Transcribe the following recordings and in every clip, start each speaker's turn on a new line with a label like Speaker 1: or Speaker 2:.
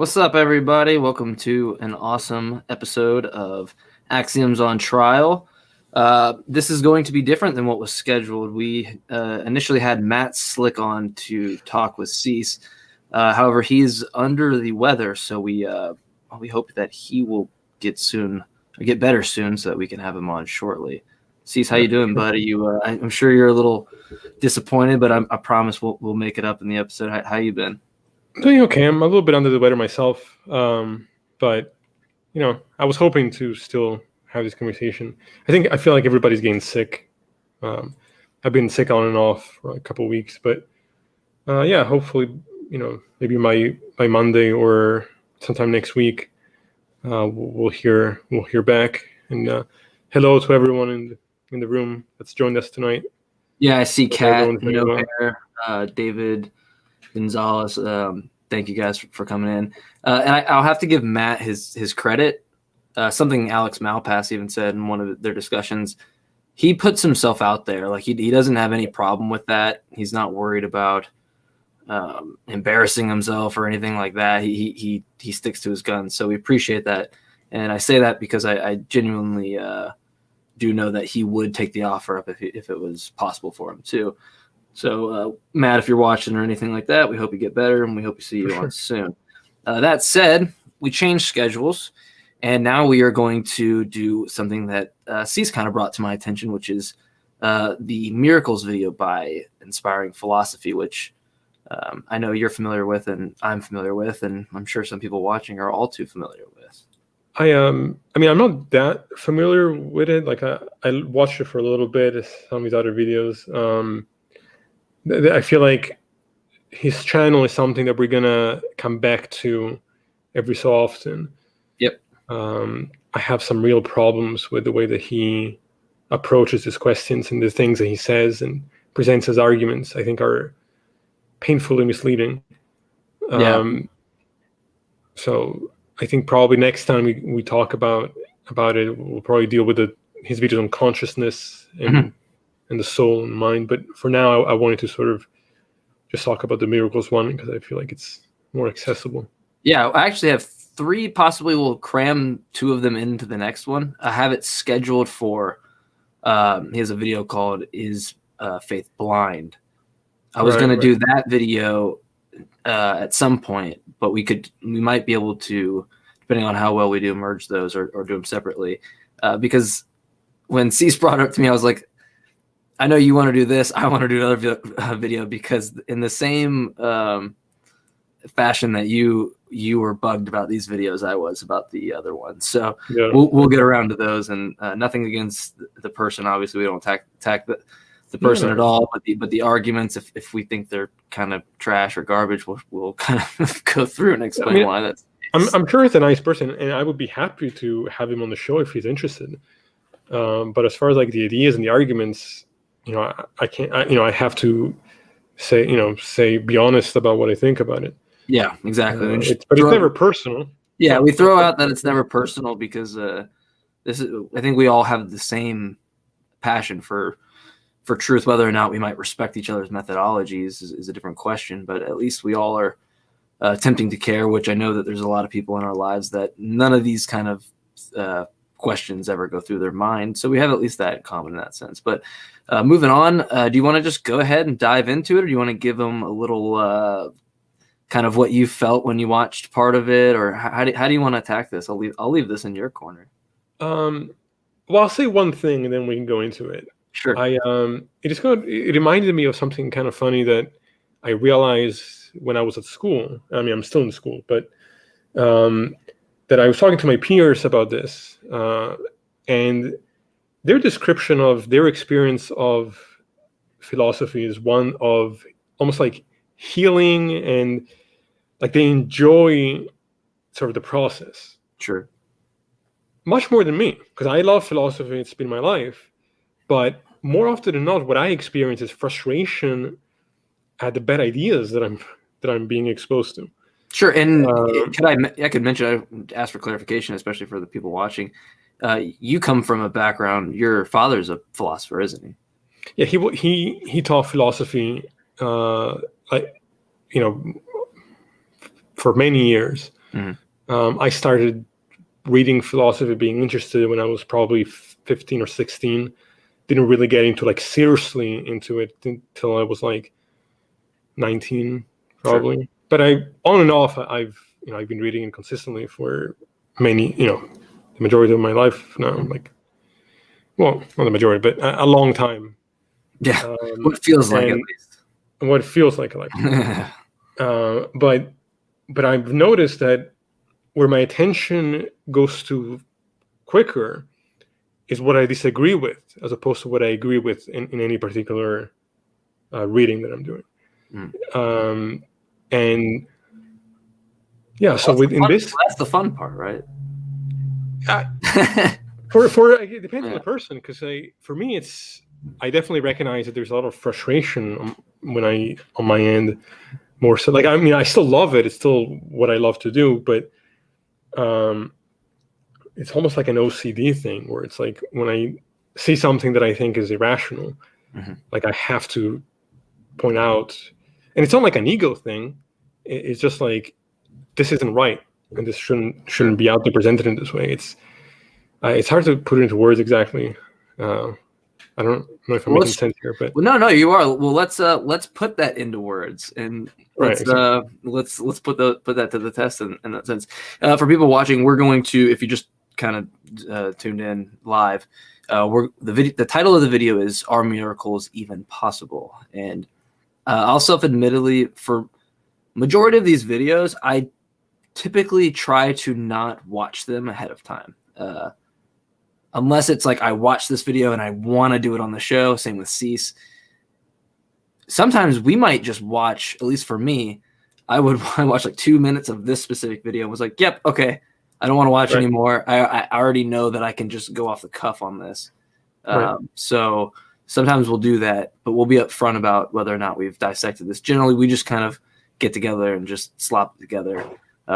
Speaker 1: What's up, everybody? Welcome to an awesome episode of Axioms on Trial. This is going to be different than what was scheduled. We initially had Matt Slick on to talk with Cease. However, he's under the weather, so we hope that he will get better soon, so that we can have him on shortly. Cease, how you doing, buddy? I'm sure you're a little disappointed, but I promise we'll make it up in the episode. How you been?
Speaker 2: Doing okay. I'm a little bit under the weather myself, but I was hoping to still have this conversation. I feel like everybody's getting sick. I've been sick on and off for a couple of weeks, but hopefully, maybe by Monday or sometime next week, we'll hear back. And hello to everyone in the room that's joined us tonight.
Speaker 1: Yeah, I see Kat, No Hair, David Gonzalez. Thank you guys for coming in. And I'll have to give Matt his credit. Something Alex Malpass even said in one of their discussions. He puts himself out there. Like he doesn't have any problem with that. He's not worried about embarrassing himself or anything like that. He sticks to his guns. So we appreciate that. And I say that because I genuinely do know that he would take the offer up if it was possible for him too. So, Matt, if you're watching or anything like that, we hope you get better, and we hope to see you on soon. That said, we changed schedules, and now we are going to do something that Cease kind of brought to my attention, which is the Miracles video by Inspiring Philosophy, which I know you're familiar with, and I'm familiar with, and I'm sure some people watching are all too familiar with.
Speaker 2: I'm not that familiar with it. Like I watched it for a little bit, some of his other videos. I feel like his channel is something that we're gonna come back to every so often.
Speaker 1: Yep.
Speaker 2: I have some real problems with the way that he approaches his questions and the things that he says and presents his arguments. I think are painfully misleading. So I think probably next time we talk about it, we'll probably deal with his videos on consciousness and the soul and mind. But for now, I wanted to sort of just talk about the Miracles one because I feel like it's more accessible.
Speaker 1: Yeah, I actually have 3. Possibly we'll cram 2 of them into the next one. I have it scheduled for. He has a video called "Is Faith Blind?" I was going to do that video at some point, but we might be able to, depending on how well we do, merge those or do them separately. Because when Cease brought it up to me, I was like, I know you want to do this. I want to do another video because in the same fashion that you were bugged about these videos, I was about the other one. So we'll get around to those. And nothing against the person. Obviously, we don't attack the person at all. But the arguments, if we think they're kind of trash or garbage, we'll kind of go through and explain why that's.
Speaker 2: I'm sure he's a nice person, and I would be happy to have him on the show if he's interested. But as far as like the ideas and the arguments, I can't. I have to say, be honest about what I think about it.
Speaker 1: Yeah, exactly.
Speaker 2: But it's never personal.
Speaker 1: Yeah, we throw out that it's never personal because I think we all have the same passion for truth. Whether or not we might respect each other's methodologies is a different question. But at least we all are attempting to care. Which I know that there's a lot of people in our lives that none of these kind of questions ever go through their mind. So we have at least that in common in that sense. But moving on, do you want to just go ahead and dive into it, or do you want to give them a little kind of what you felt when you watched part of it, or how do you want to attack this? I'll leave this in your corner.
Speaker 2: Well, I'll say one thing and then we can go into it.
Speaker 1: Sure.
Speaker 2: It reminded me of something kind of funny that I realized when I was at school. I mean, I'm still in school, but that I was talking to my peers about this, and their description of their experience of philosophy is one of almost like healing, and like they enjoy sort of the process.
Speaker 1: Sure.
Speaker 2: Much more than me, because I love philosophy. It's been my life. But more often than not, what I experience is frustration at the bad ideas that I'm being exposed to.
Speaker 1: Sure, and I could mention, I asked for clarification, especially for the people watching. You come from a background. Your father's a philosopher, isn't he?
Speaker 2: Yeah, he taught philosophy, for many years. I started reading philosophy, being interested when I was probably 15 or 16. Didn't really get into like seriously into it until I was like 19, probably. Sure. But on and off, I've been reading it consistently for many, the majority of my life now. Like, well, not the majority, but a long time.
Speaker 1: Yeah, what feels like at least.
Speaker 2: What feels like a lifetime. But I've noticed that where my attention goes to quicker is what I disagree with, as opposed to what I agree with in any particular reading that I'm doing. And yeah, so within this,
Speaker 1: that's the fun part, right?
Speaker 2: For it depends on the person, because for me, I definitely recognize that there's a lot of frustration on my end, more so. Like, I mean, I still love it; it's still what I love to do, but it's almost like an OCD thing, where it's like when I see something that I think is irrational, like I have to point out, and it's not like an ego thing. It's just like, this isn't right, and this shouldn't be out there presented in this way. It's hard to put it into words exactly. I don't know if I'm making sense here, but
Speaker 1: no, you are. Well, let's put that into words, and let's put that to the test in that sense. For people watching, we're going to, if you just kind of tuned in live, the title of the video is "Are Miracles Even Possible?" And I'll self-admittedly, for majority of these videos, I typically try to not watch them ahead of time. Unless it's like I watch this video and I want to do it on the show. Same with Cease. Sometimes we might just watch, at least for me, I would watch like 2 minutes of this specific video and was like, yep, okay, I don't want to watch anymore. I already know that I can just go off the cuff on this. So sometimes we'll do that, but we'll be upfront about whether or not we've dissected this. Generally, we just kind of get together and just slop it together,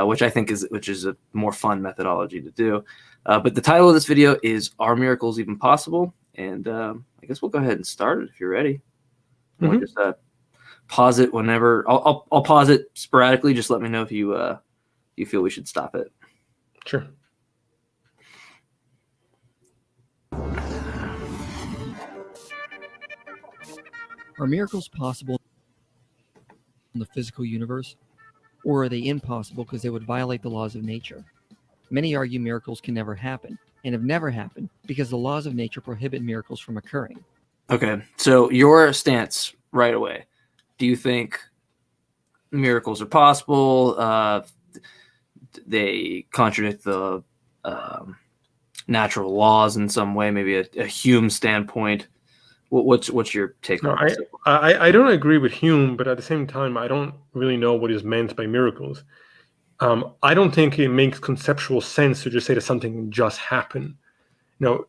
Speaker 1: which I think is a more fun methodology to do. But the title of this video is "Are Miracles Even Possible?" And I guess we'll go ahead and start it if you're ready. We'll just pause it whenever. I'll pause it sporadically. Just let me know if you feel we should stop it.
Speaker 2: Sure.
Speaker 3: Are miracles possible in the physical universe, or are they impossible because they would violate the laws of nature? Many argue miracles can never happen, and have never happened because the laws of nature prohibit miracles from occurring.
Speaker 1: Okay, so your stance right away. Do you think miracles are possible? They contradict the natural laws in some way, maybe a Hume standpoint. What's your take on this?
Speaker 2: I don't agree with Hume, but at the same time, I don't really know what is meant by miracles. I don't think it makes conceptual sense to just say that something just happened.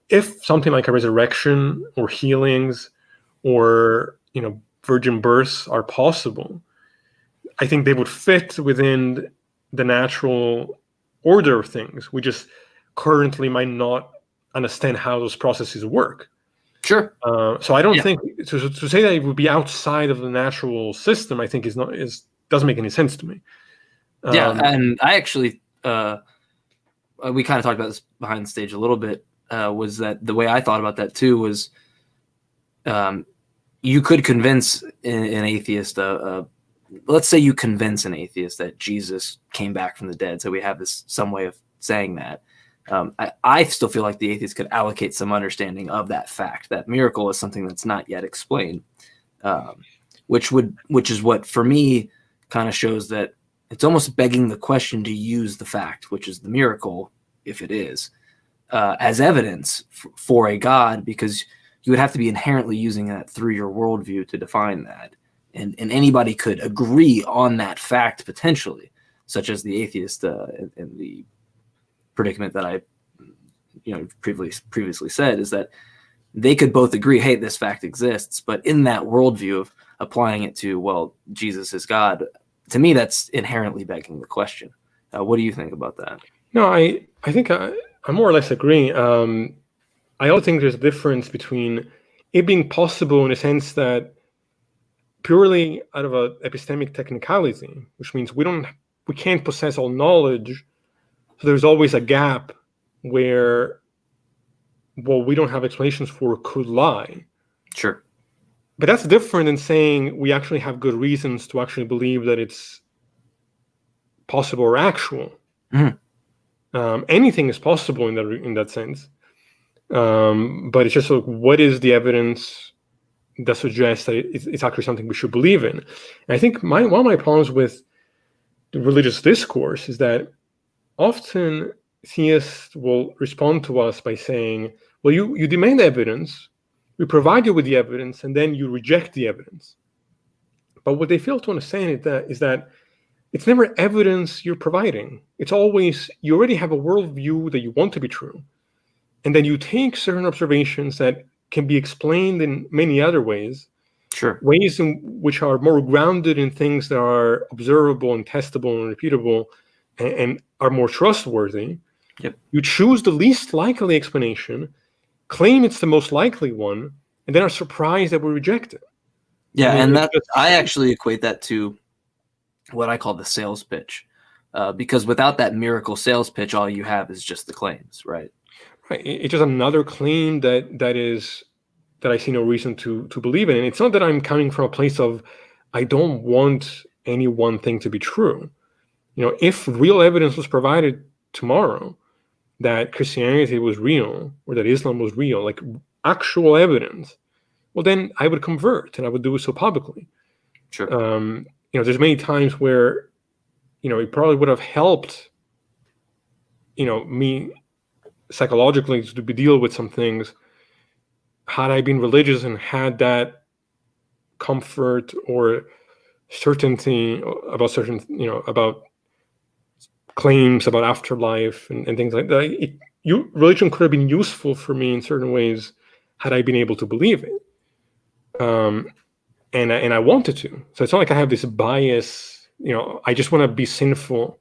Speaker 2: If something like a resurrection or healings or virgin births are possible, I think they would fit within the natural order of things. We just currently might not understand how those processes work.
Speaker 1: Sure.
Speaker 2: So I don't think to say that it would be outside of the natural system, I think doesn't make any sense to me.
Speaker 1: And I actually, we kind of talked about this behind the stage a little bit, was that the way I thought about that too was you could convince an atheist, let's say you convince an atheist that Jesus came back from the dead. So we have some way of saying that. I still feel like the atheist could allocate some understanding of that fact, that miracle is something that's not yet explained, which is what for me kind of shows that it's almost begging the question to use the fact, which is the miracle, if it is, as evidence for a God, because you would have to be inherently using that through your worldview to define that. And anybody could agree on that fact potentially, such as the atheist in the predicament that I previously said, is that they could both agree, hey, this fact exists, but in that worldview of applying it to, well, Jesus is God, to me, that's inherently begging the question. What do you think about that?
Speaker 2: No, I think I more or less agree. I also think there's a difference between it being possible in a sense that purely out of an epistemic technicality, which means we don't we can't possess all knowledge, so there's always a gap where what we don't have explanations for could lie.
Speaker 1: Sure.
Speaker 2: But that's different than saying we actually have good reasons to actually believe that it's possible or actual. Anything is possible in that sense. But it's just like, what is the evidence that suggests that it's actually something we should believe in? And I think one of my problems with the religious discourse is that often theists will respond to us by saying, well, you demand evidence, we provide you with the evidence, and then you reject the evidence. But what they fail to understand is that it's never evidence you're providing. It's always, you already have a worldview that you want to be true. And then you take certain observations that can be explained in many other ways.
Speaker 1: Sure.
Speaker 2: Ways in which are more grounded in things that are observable and testable and repeatable and are more trustworthy.
Speaker 1: Yep.
Speaker 2: You choose the least likely explanation, claim it's the most likely one, and then are surprised that we reject it.
Speaker 1: Yeah, and I actually equate that to what I call the sales pitch, because without that miracle sales pitch, all you have is just the claims, right?
Speaker 2: Right. It's just another claim that I see no reason to believe in. And it's not that I'm coming from a place of I don't want any one thing to be true. If real evidence was provided tomorrow that Christianity was real or that Islam was real, like actual evidence, well, then I would convert and I would do so publicly.
Speaker 1: Sure.
Speaker 2: There's many times where, it probably would have helped, me psychologically to deal with some things had I been religious and had that comfort or certainty about certain, about claims about afterlife and things like that. Religion could have been useful for me in certain ways had I been able to believe it. And I wanted to. So it's not like I have this bias, I just want to be sinful,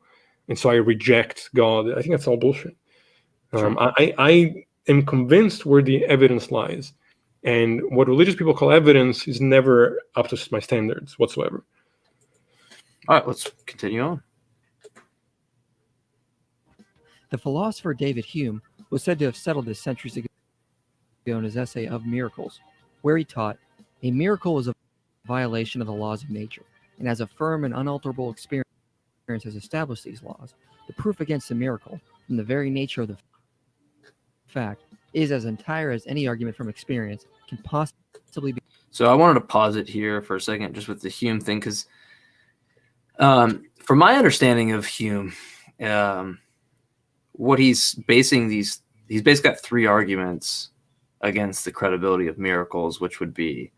Speaker 2: and so I reject God. I think that's all bullshit. Sure. I am convinced where the evidence lies. And what religious people call evidence is never up to my standards whatsoever.
Speaker 1: All right, let's continue on.
Speaker 3: The philosopher David Hume was said to have settled this centuries ago in his essay Of Miracles, where he taught, a miracle is a violation of the laws of nature, and as a firm and unalterable experience has established these laws, the proof against the miracle, from the very nature of the fact, is as entire as any argument from experience can possibly be.
Speaker 1: So I wanted to pause it here for a second, just with the Hume thing, because from my understanding of Hume, what he's basically got three arguments against the credibility of miracles, which would be,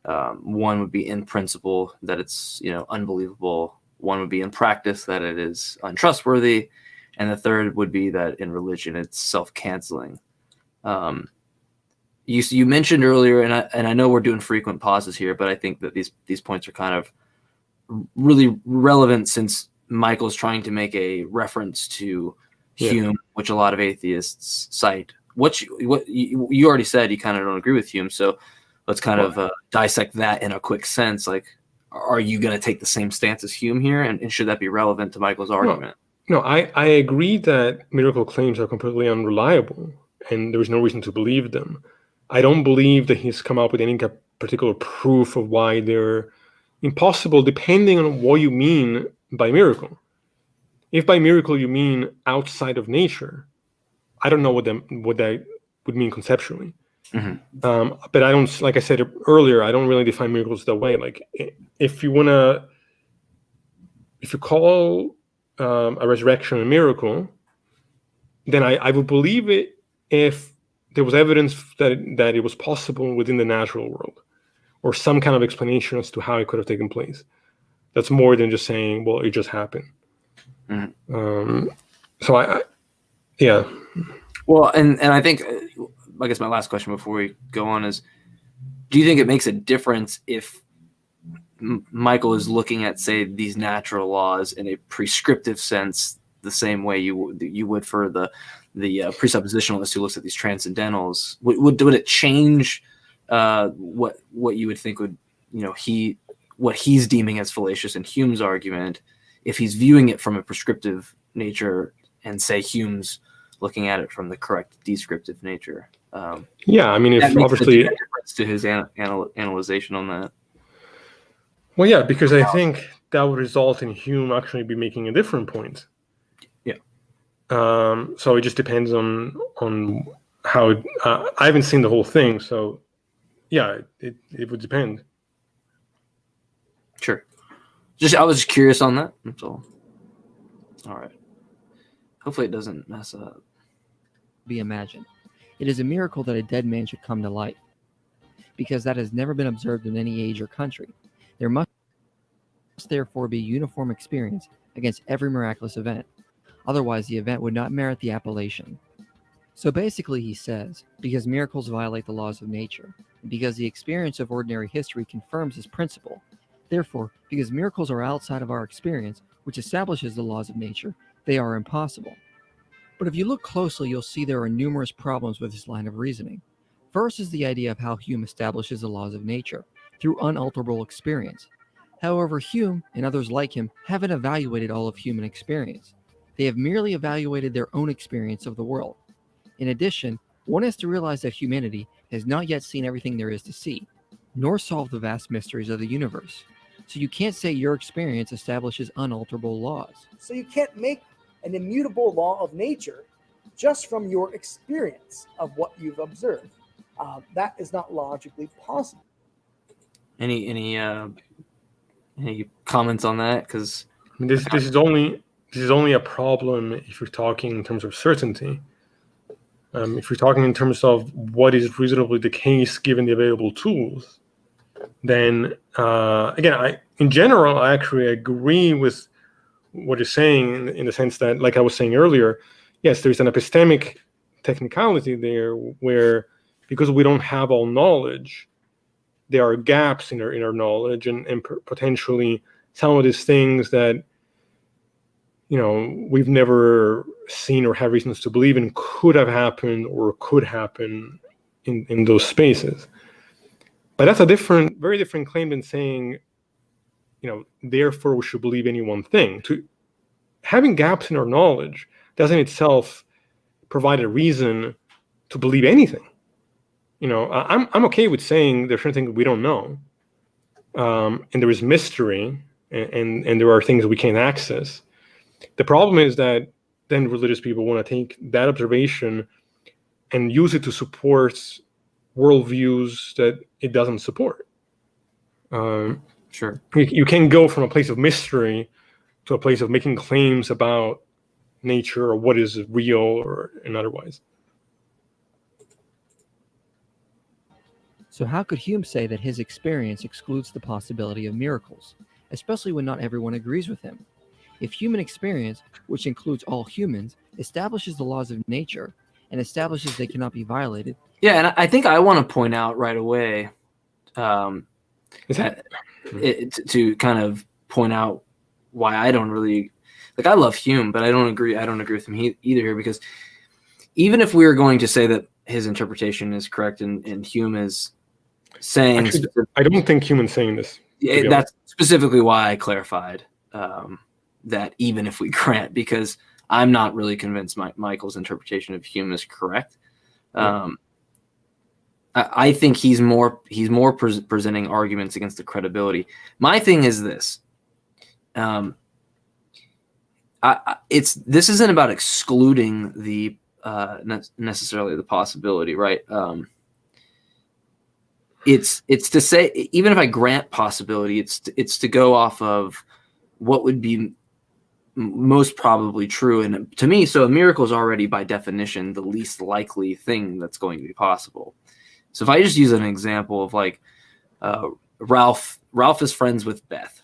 Speaker 1: one would be in principle, that it's unbelievable. One would be in practice, that it is untrustworthy, and the third would be that in religion it's self-canceling. You mentioned earlier, and I know we're doing frequent pauses here, but I think that these points are kind of really relevant since Michael's trying to make a reference to Hume, which a lot of atheists cite. What you already said, you kind of don't agree with Hume, so let's kind of dissect that in a quick sense. Like, are you going to take the same stance as Hume here, and should that be relevant to Michael's argument?
Speaker 2: No, I agree that miracle claims are completely unreliable, and there is no reason to believe them. I don't believe that he's come up with any particular proof of why they're impossible, depending on what you mean by miracle. If by miracle you mean outside of nature, I don't know what that would mean conceptually. Mm-hmm. But I don't, like I said earlier, I don't really define miracles that way. Like, if you call a resurrection a miracle, then I would believe it if there was evidence that it was possible within the natural world, or some kind of explanation as to how it could have taken place. That's more than just saying, well, it just happened. Mm-hmm. So yeah.
Speaker 1: Well, and I think, I guess my last question before we go on is, do you think it makes a difference if Michael is looking at, say, these natural laws in a prescriptive sense, the same way you would for the presuppositionalist who looks at these transcendentals? Would it change what you would think would, what he's deeming as fallacious in Hume's argument, if he's viewing it from a prescriptive nature and say Hume's looking at it from the correct descriptive nature.
Speaker 2: Yeah, I mean, if
Speaker 1: that makes
Speaker 2: obviously
Speaker 1: a difference to his analyzation on that.
Speaker 2: Well, yeah, because I think that would result in Hume actually be making a different point.
Speaker 1: Yeah.
Speaker 2: So it just depends on how. I haven't seen the whole thing, so yeah, it would depend.
Speaker 1: Sure. I was just curious on that. That's all. All right. Hopefully it doesn't mess up.
Speaker 3: Be imagined. It is a miracle that a dead man should come to life, because that has never been observed in any age or country. There must therefore be uniform experience against every miraculous event. Otherwise, the event would not merit the appellation. So basically, he says, because miracles violate the laws of nature, and because the experience of ordinary history confirms this principle, therefore, because miracles are outside of our experience, which establishes the laws of nature, they are impossible. But if you look closely, you'll see there are numerous problems with this line of reasoning. First is the idea of how Hume establishes the laws of nature, through unalterable experience. However, Hume and others like him haven't evaluated all of human experience. They have merely evaluated their own experience of the world. In addition, one has to realize that humanity has not yet seen everything there is to see, nor solved the vast mysteries of the universe. So you can't say your experience establishes unalterable laws.
Speaker 4: So you can't make an immutable law of nature just from your experience of what you've observed. That is not logically possible.
Speaker 1: Any comments on that? Because
Speaker 2: I mean, this is only a problem if you're talking in terms of certainty. If you're talking in terms of what is reasonably the case given the available tools, then again, in general, I actually agree with what you're saying in the sense that, like I was saying earlier, yes, there's an epistemic technicality there where, because we don't have all knowledge, there are gaps in our knowledge, and potentially some of these things that we've never seen or have reasons to believe in could have happened or could happen in those spaces. But that's a very different claim than saying, therefore we should believe any one thing. Having gaps in our knowledge doesn't itself provide a reason to believe anything. I'm okay with saying there's certain things we don't know, and there is mystery, and there are things we can't access. The problem is that then religious people want to take that observation and use it to support worldviews that it doesn't support.
Speaker 1: Sure.
Speaker 2: You can go from a place of mystery to a place of making claims about nature or what is real and otherwise.
Speaker 3: So how could Hume say that his experience excludes the possibility of miracles, especially when not everyone agrees with him? If human experience, which includes all humans, establishes the laws of nature and establishes they cannot be violated.
Speaker 1: Yeah, and I think I want to point out right away to kind of point out why I don't really I love Hume, but I don't agree with him either here, because even if we were going to say that his interpretation is correct and Hume is saying,
Speaker 2: actually, I don't think Hume is saying this.
Speaker 1: That's specifically why I clarified that even if we grant, because I'm not really convinced Michael's interpretation of Hume is correct. I think he's more presenting arguments against the credibility. My thing is this: this isn't about excluding the necessarily the possibility, right? It's to say, even if I grant possibility, it's to go off of what would be most probably true. And to me, so a miracle is already by definition the least likely thing that's going to be possible. So if I just use an example of Ralph is friends with Beth.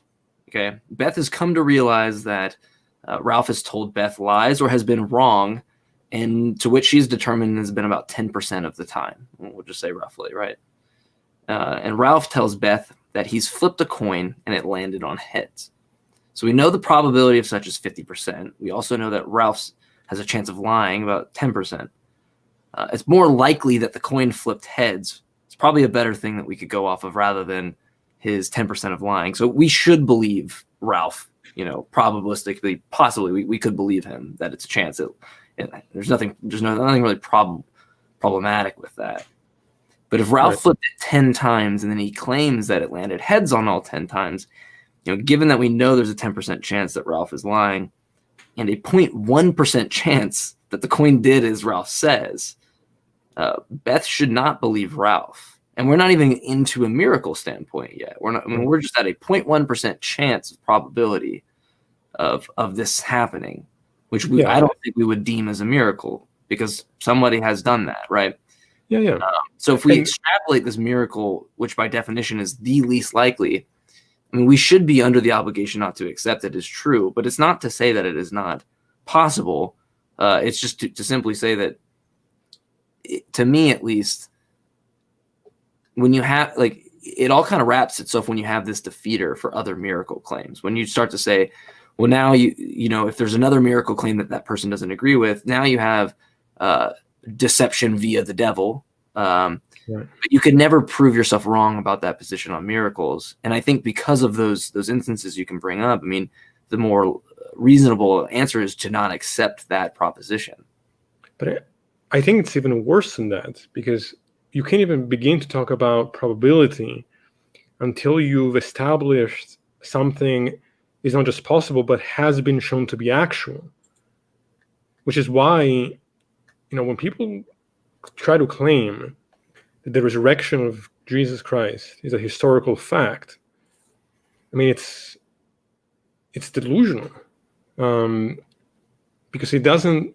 Speaker 1: Okay. Beth has come to realize that Ralph has told Beth lies or has been wrong, and to which she's determined has been about 10% of the time. We'll just say roughly, right? And Ralph tells Beth that he's flipped a coin and it landed on heads. So we know the probability of such is 50%. We also know that Ralph has a chance of lying about 10%. It's more likely that the coin flipped heads. It's probably a better thing that we could go off of rather than his 10% of lying. So we should believe Ralph probabilistically, possibly we could believe him that it's a chance. There's nothing really problematic with that. But if Ralph flipped it 10 times and then he claims that it landed heads on all 10 times, given that we know there's a 10% chance that Ralph is lying and a 0.1% chance that the coin did as Ralph says, Beth should not believe Ralph. And we're not even into a miracle standpoint yet. We're just at a 0.1% chance of probability of this happening, which I don't think we would deem as a miracle because somebody has done that, right?
Speaker 2: Yeah.
Speaker 1: So if we extrapolate this miracle, which by definition is the least likely, we should be under the obligation not to accept it as true, but it's not to say that it is not possible. It's just to simply say that, to me at least, when you have, it all kind of wraps itself when you have this defeater for other miracle claims. When you start to say, well, now if there's another miracle claim that person doesn't agree with, now you have deception via the devil. But you could never prove yourself wrong about that position on miracles. And I think because of those instances you can bring up, the more reasonable answer is to not accept that proposition.
Speaker 2: But I think it's even worse than that, because you can't even begin to talk about probability until you've established something is not just possible, but has been shown to be actual. Which is why, when people try to claim that the resurrection of Jesus Christ is a historical fact, it's delusional. Because it doesn't,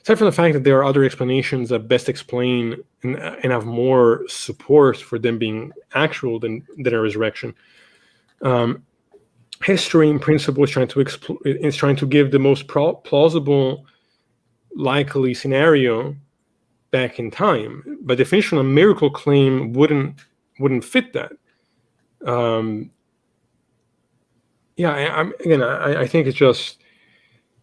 Speaker 2: aside from the fact that there are other explanations that best explain and have more support for them being actual than a resurrection, history in principle is trying to give the most plausible likely scenario back in time. By definition, a miracle claim wouldn't fit that. I think it's just,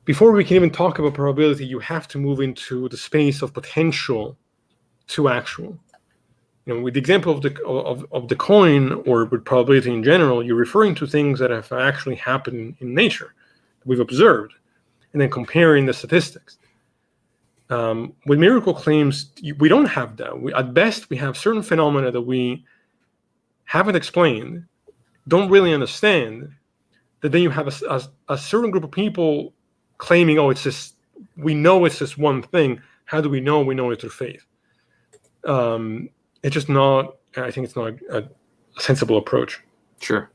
Speaker 2: before we can even talk about probability, you have to move into the space of potential to actual. With the example of the coin, or with probability in general, you're referring to things that have actually happened in nature, that we've observed, and then comparing the statistics. With miracle claims, we don't have that. At best, we have certain phenomena that we haven't explained, don't really understand, that then you have a certain group of people claiming, it's just, we know it's just one thing. How do we know? We know it through faith. It's just not, I think it's not a sensible approach.
Speaker 1: Sure.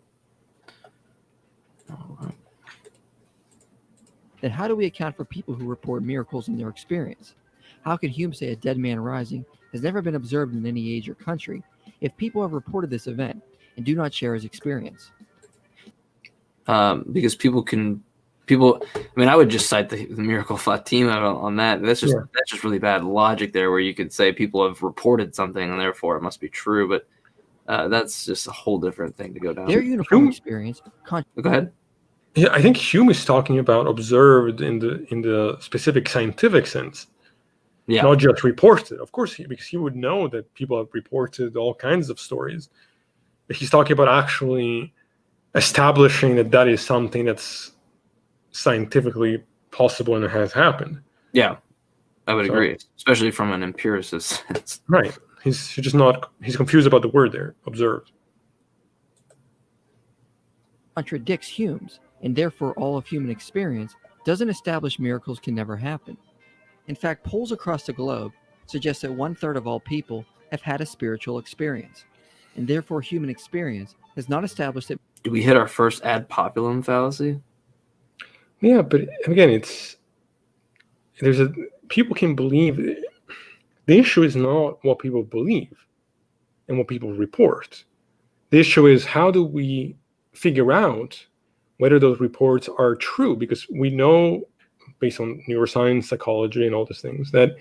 Speaker 3: Then how do we account for people who report miracles in their experience? How can Hume say a dead man rising has never been observed in any age or country if people have reported this event and do not share his experience?
Speaker 1: Because I would just cite the miracle Fatima on that. That's just really bad logic there, where you could say people have reported something and therefore it must be true, but that's just a whole different thing to go down.
Speaker 3: Their uniform experience.
Speaker 1: Go ahead.
Speaker 2: Yeah, I think Hume is talking about observed in the specific scientific sense, not just reported. Of course, because he would know that people have reported all kinds of stories. But he's talking about actually establishing that is something that's scientifically possible and it has happened.
Speaker 1: Yeah, I would agree, especially from an empiricist sense.
Speaker 2: Right. He's confused about the word there, observed.
Speaker 3: Contradicts Hume's, and therefore all of human experience doesn't establish miracles can never happen. In fact, polls across the globe suggest that 1/3 of all people have had a spiritual experience, and therefore human experience has not established that.
Speaker 1: Do we hit our first ad populum fallacy?
Speaker 2: Yeah, but again, people can believe. The issue is not what people believe and what people report. The issue is, how do we figure out whether those reports are true? Because we know, based on neuroscience, psychology, and all these things, that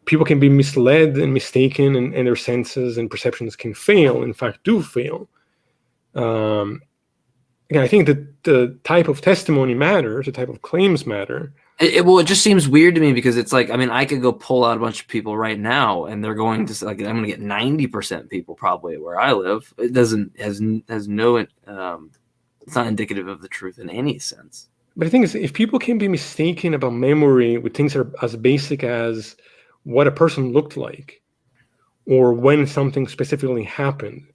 Speaker 2: people can be misled and mistaken, and their senses and perceptions can fail. In fact, do fail. Again, I think that the type of testimony matters, the type of claims matter.
Speaker 1: It just seems weird to me, because it's like, I could go pull out a bunch of people right now, and they're going to, I'm going to get 90% people probably where I live. It has no It's not indicative of the truth in any sense.
Speaker 2: But the thing is, if people can be mistaken about memory with things that are as basic as what a person looked like or when something specifically happened,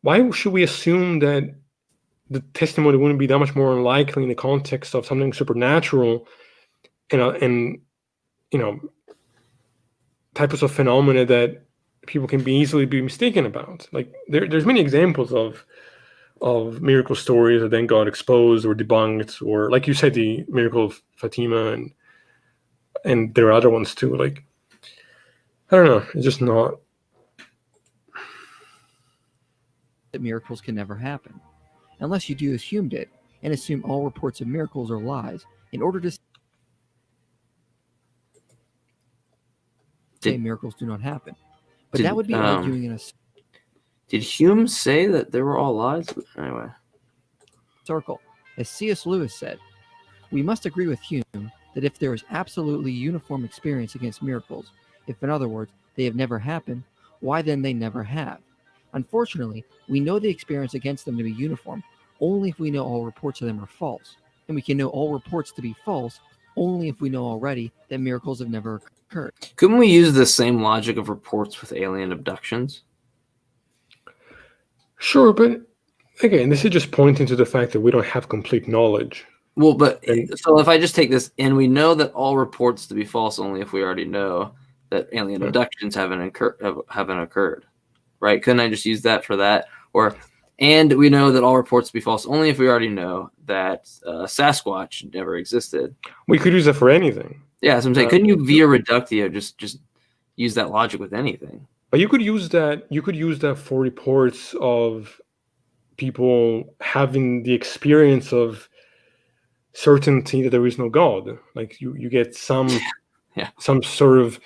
Speaker 2: why should we assume that the testimony wouldn't be that much more unlikely in the context of something supernatural and types of phenomena that people can be easily be mistaken about? Like there's many examples of miracle stories that then got exposed or debunked, or like you said, the miracle of Fatima, and there are other ones too. Like, I don't know, it's just not.
Speaker 3: That miracles can never happen, unless you do as Hume did and assume all reports of miracles are lies in order to say miracles do not happen. But that would be arguing in a
Speaker 1: Did Hume say that they were all lies? Anyway.
Speaker 3: Circle. As C.S. Lewis said, we must agree with Hume that if there is absolutely uniform experience against miracles, if in other words, they have never happened, why then they never have. Unfortunately, we know the experience against them to be uniform only if we know all reports of them are false. And we can know all reports to be false only if we know already that miracles have never occurred.
Speaker 1: Couldn't we use the same logic of reports with alien abductions?
Speaker 2: Sure, but again, this is just pointing to the fact that we don't have complete knowledge.
Speaker 1: Well, but so if I just take this, and we know that all reports to be false only if we already know that alien abductions haven't occurred, right? Couldn't I just use that for that? And we know that all reports to be false only if we already know that Sasquatch never existed.
Speaker 2: We could use that for anything.
Speaker 1: Yeah, so I'm saying, couldn't you via reductio just use that logic with anything?
Speaker 2: But you could use that. You could use that for reports of people having the experience of certainty that there is no God. Like you get some, some sort of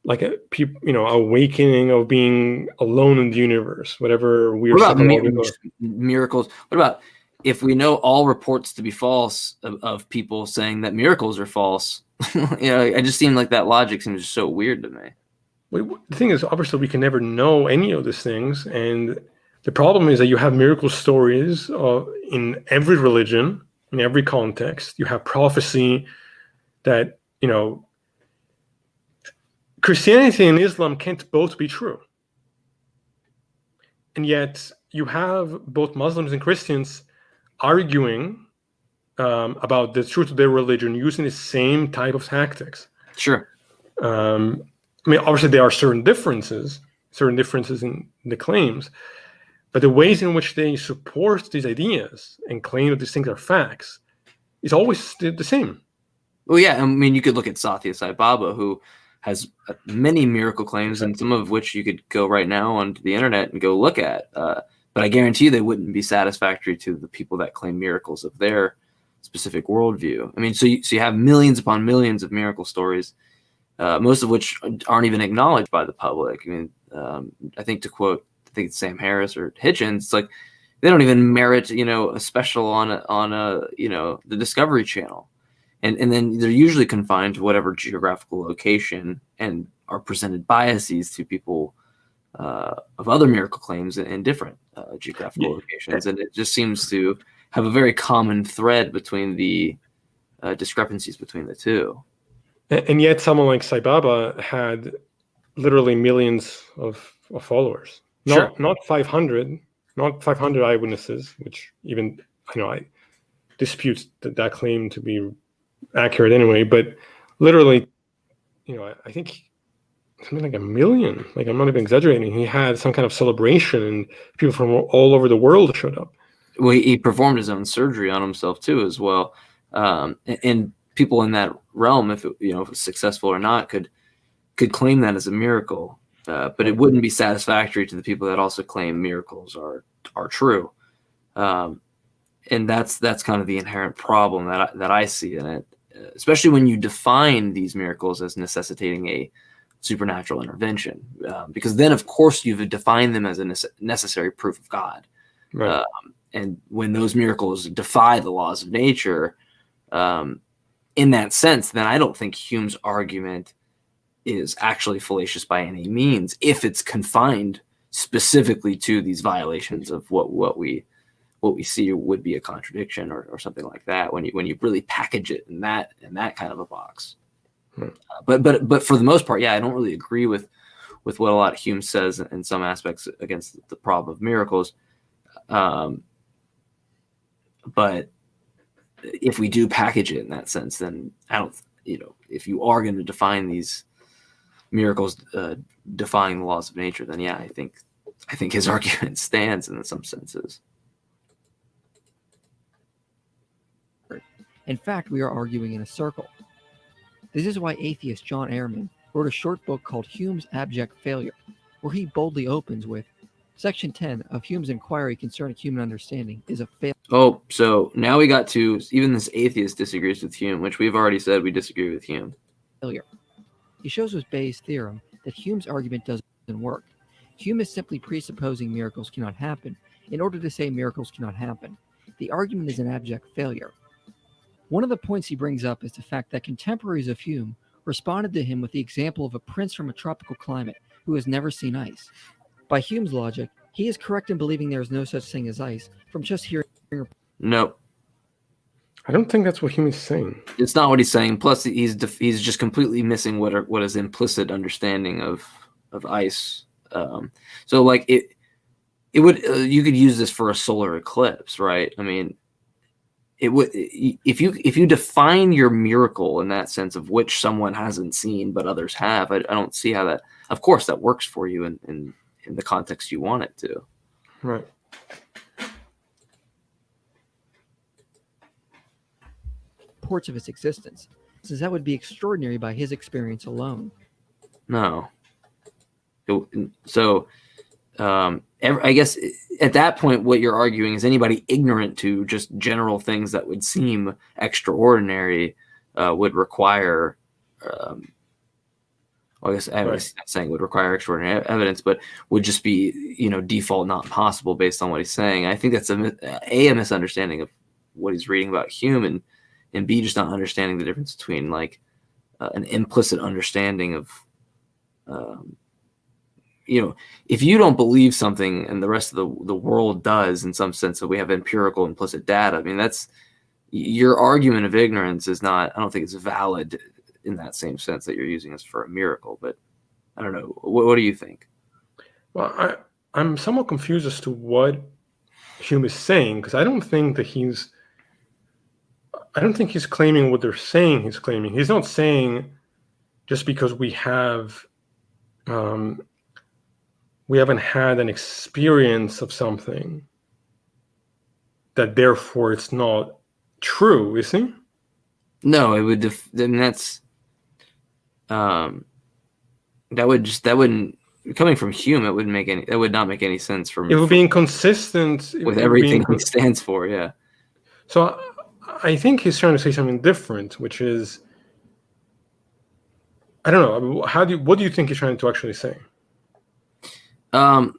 Speaker 2: like awakening of being alone in the universe. Whatever weird.
Speaker 1: What about miracles? What about if we know all reports to be false of people saying that miracles are false? It just seemed like that logic seems so weird to me.
Speaker 2: The thing is, obviously, we can never know any of these things, and the problem is that you have miracle stories in every religion, in every context. You have prophecy that Christianity and Islam can't both be true, and yet you have both Muslims and Christians arguing about the truth of their religion using the same type of tactics.
Speaker 1: Sure.
Speaker 2: I mean, obviously, there are certain differences in the claims, but the ways in which they support these ideas and claim that these things are facts is always the same.
Speaker 1: Well, yeah, I mean, you could look at Satya Sai Baba, who has many miracle claims, and some of which you could go right now onto the internet and go look at. But I guarantee you they wouldn't be satisfactory to the people that claim miracles of their specific worldview. I mean, so you have millions upon millions of miracle stories, most of which aren't even acknowledged by the public. I mean, I think to quote, I think it's Sam Harris or Hitchens, it's like they don't even merit, a special on the Discovery Channel, and then they're usually confined to whatever geographical location and are presented biases to people of other miracle claims in different geographical locations, and it just seems to have a very common thread between the discrepancies between the two.
Speaker 2: And yet someone like Sai Baba had literally millions of followers. Not 500 eyewitnesses, which even I dispute that claim to be accurate anyway, but literally, I think something like 1 million. Like, I'm not even exaggerating. He had some kind of celebration and people from all over the world showed up.
Speaker 1: Well, he performed his own surgery on himself too, as well. And people in that realm, if it was successful or not, could claim that as a miracle, but it wouldn't be satisfactory to the people that also claim miracles are true. And that's kind of the inherent problem that I see in it, especially when you define these miracles as necessitating a supernatural intervention, because then of course you've defined them as a necessary proof of God.
Speaker 2: Right.
Speaker 1: And when those miracles defy the laws of nature, in that sense, then I don't think Hume's argument is actually fallacious by any means, if it's confined specifically to these violations of what we what we see would be a contradiction or something like that when you really package it in that kind of a box. But for the most part, yeah, I don't really agree with what a lot of Hume says in some aspects against the problem of miracles. But if we do package it in that sense, then I don't, if you are going to define these miracles defying the laws of nature, then yeah, I think his argument stands in some senses.
Speaker 3: In fact, we are arguing in a circle. This is why atheist John Ehrman wrote a short book called Hume's Abject Failure, where he boldly opens with, Section 10 of Hume's inquiry concerning human understanding is a failure.
Speaker 1: Oh, so now we got to, even this atheist disagrees with Hume, which we've already said we disagree with Hume.
Speaker 3: He shows with Bayes' theorem that Hume's argument doesn't work. Hume is simply presupposing miracles cannot happen in order to say miracles cannot happen. The argument is an abject failure. One of the points he brings up is the fact that contemporaries of Hume responded to him with the example of a prince from a tropical climate who has never seen ice. By Hume's logic, he is correct in believing there is no such thing as ice from just hearing.
Speaker 1: No,
Speaker 2: I don't think that's what Hume is saying.
Speaker 1: it's not what he's saying. Plus, he's just completely missing what is implicit understanding of ice. So like it would you could use this for a solar eclipse, right? I mean, it would if you define your miracle in that sense of which someone hasn't seen but others have. I don't see how that. Of course, that works for you in the context you want it to.
Speaker 2: Right.
Speaker 3: Reports of its existence, since that would be extraordinary by his experience alone.
Speaker 1: No. So, I guess at that point, what you're arguing is anybody ignorant to just general things that would seem extraordinary would require. I guess I'm not saying would require extraordinary evidence, but would just be default not possible based on what he's saying. I think that's a misunderstanding of what he's reading about Hume, and B, just not understanding the difference between like an implicit understanding of. If you don't believe something and the rest of the world does in some sense, that we have empirical implicit data, I mean, that's your argument of ignorance is not, I don't think it's valid in that same sense that you're using this for a miracle, but I don't know. What do you think?
Speaker 2: Well, I'm somewhat confused as to what Hume is saying, because I don't think he's claiming what they're saying he's claiming. He's not saying just because we haven't had an experience of something that therefore it's not true, is he?
Speaker 1: No, it would. That's that wouldn't coming from Hume. It wouldn't make any. That would not make any sense for me.
Speaker 2: It would be inconsistent
Speaker 1: with everything he stands for. Yeah.
Speaker 2: So I think he's trying to say something different, which is, I don't know. What do you think he's trying to actually say?
Speaker 1: Are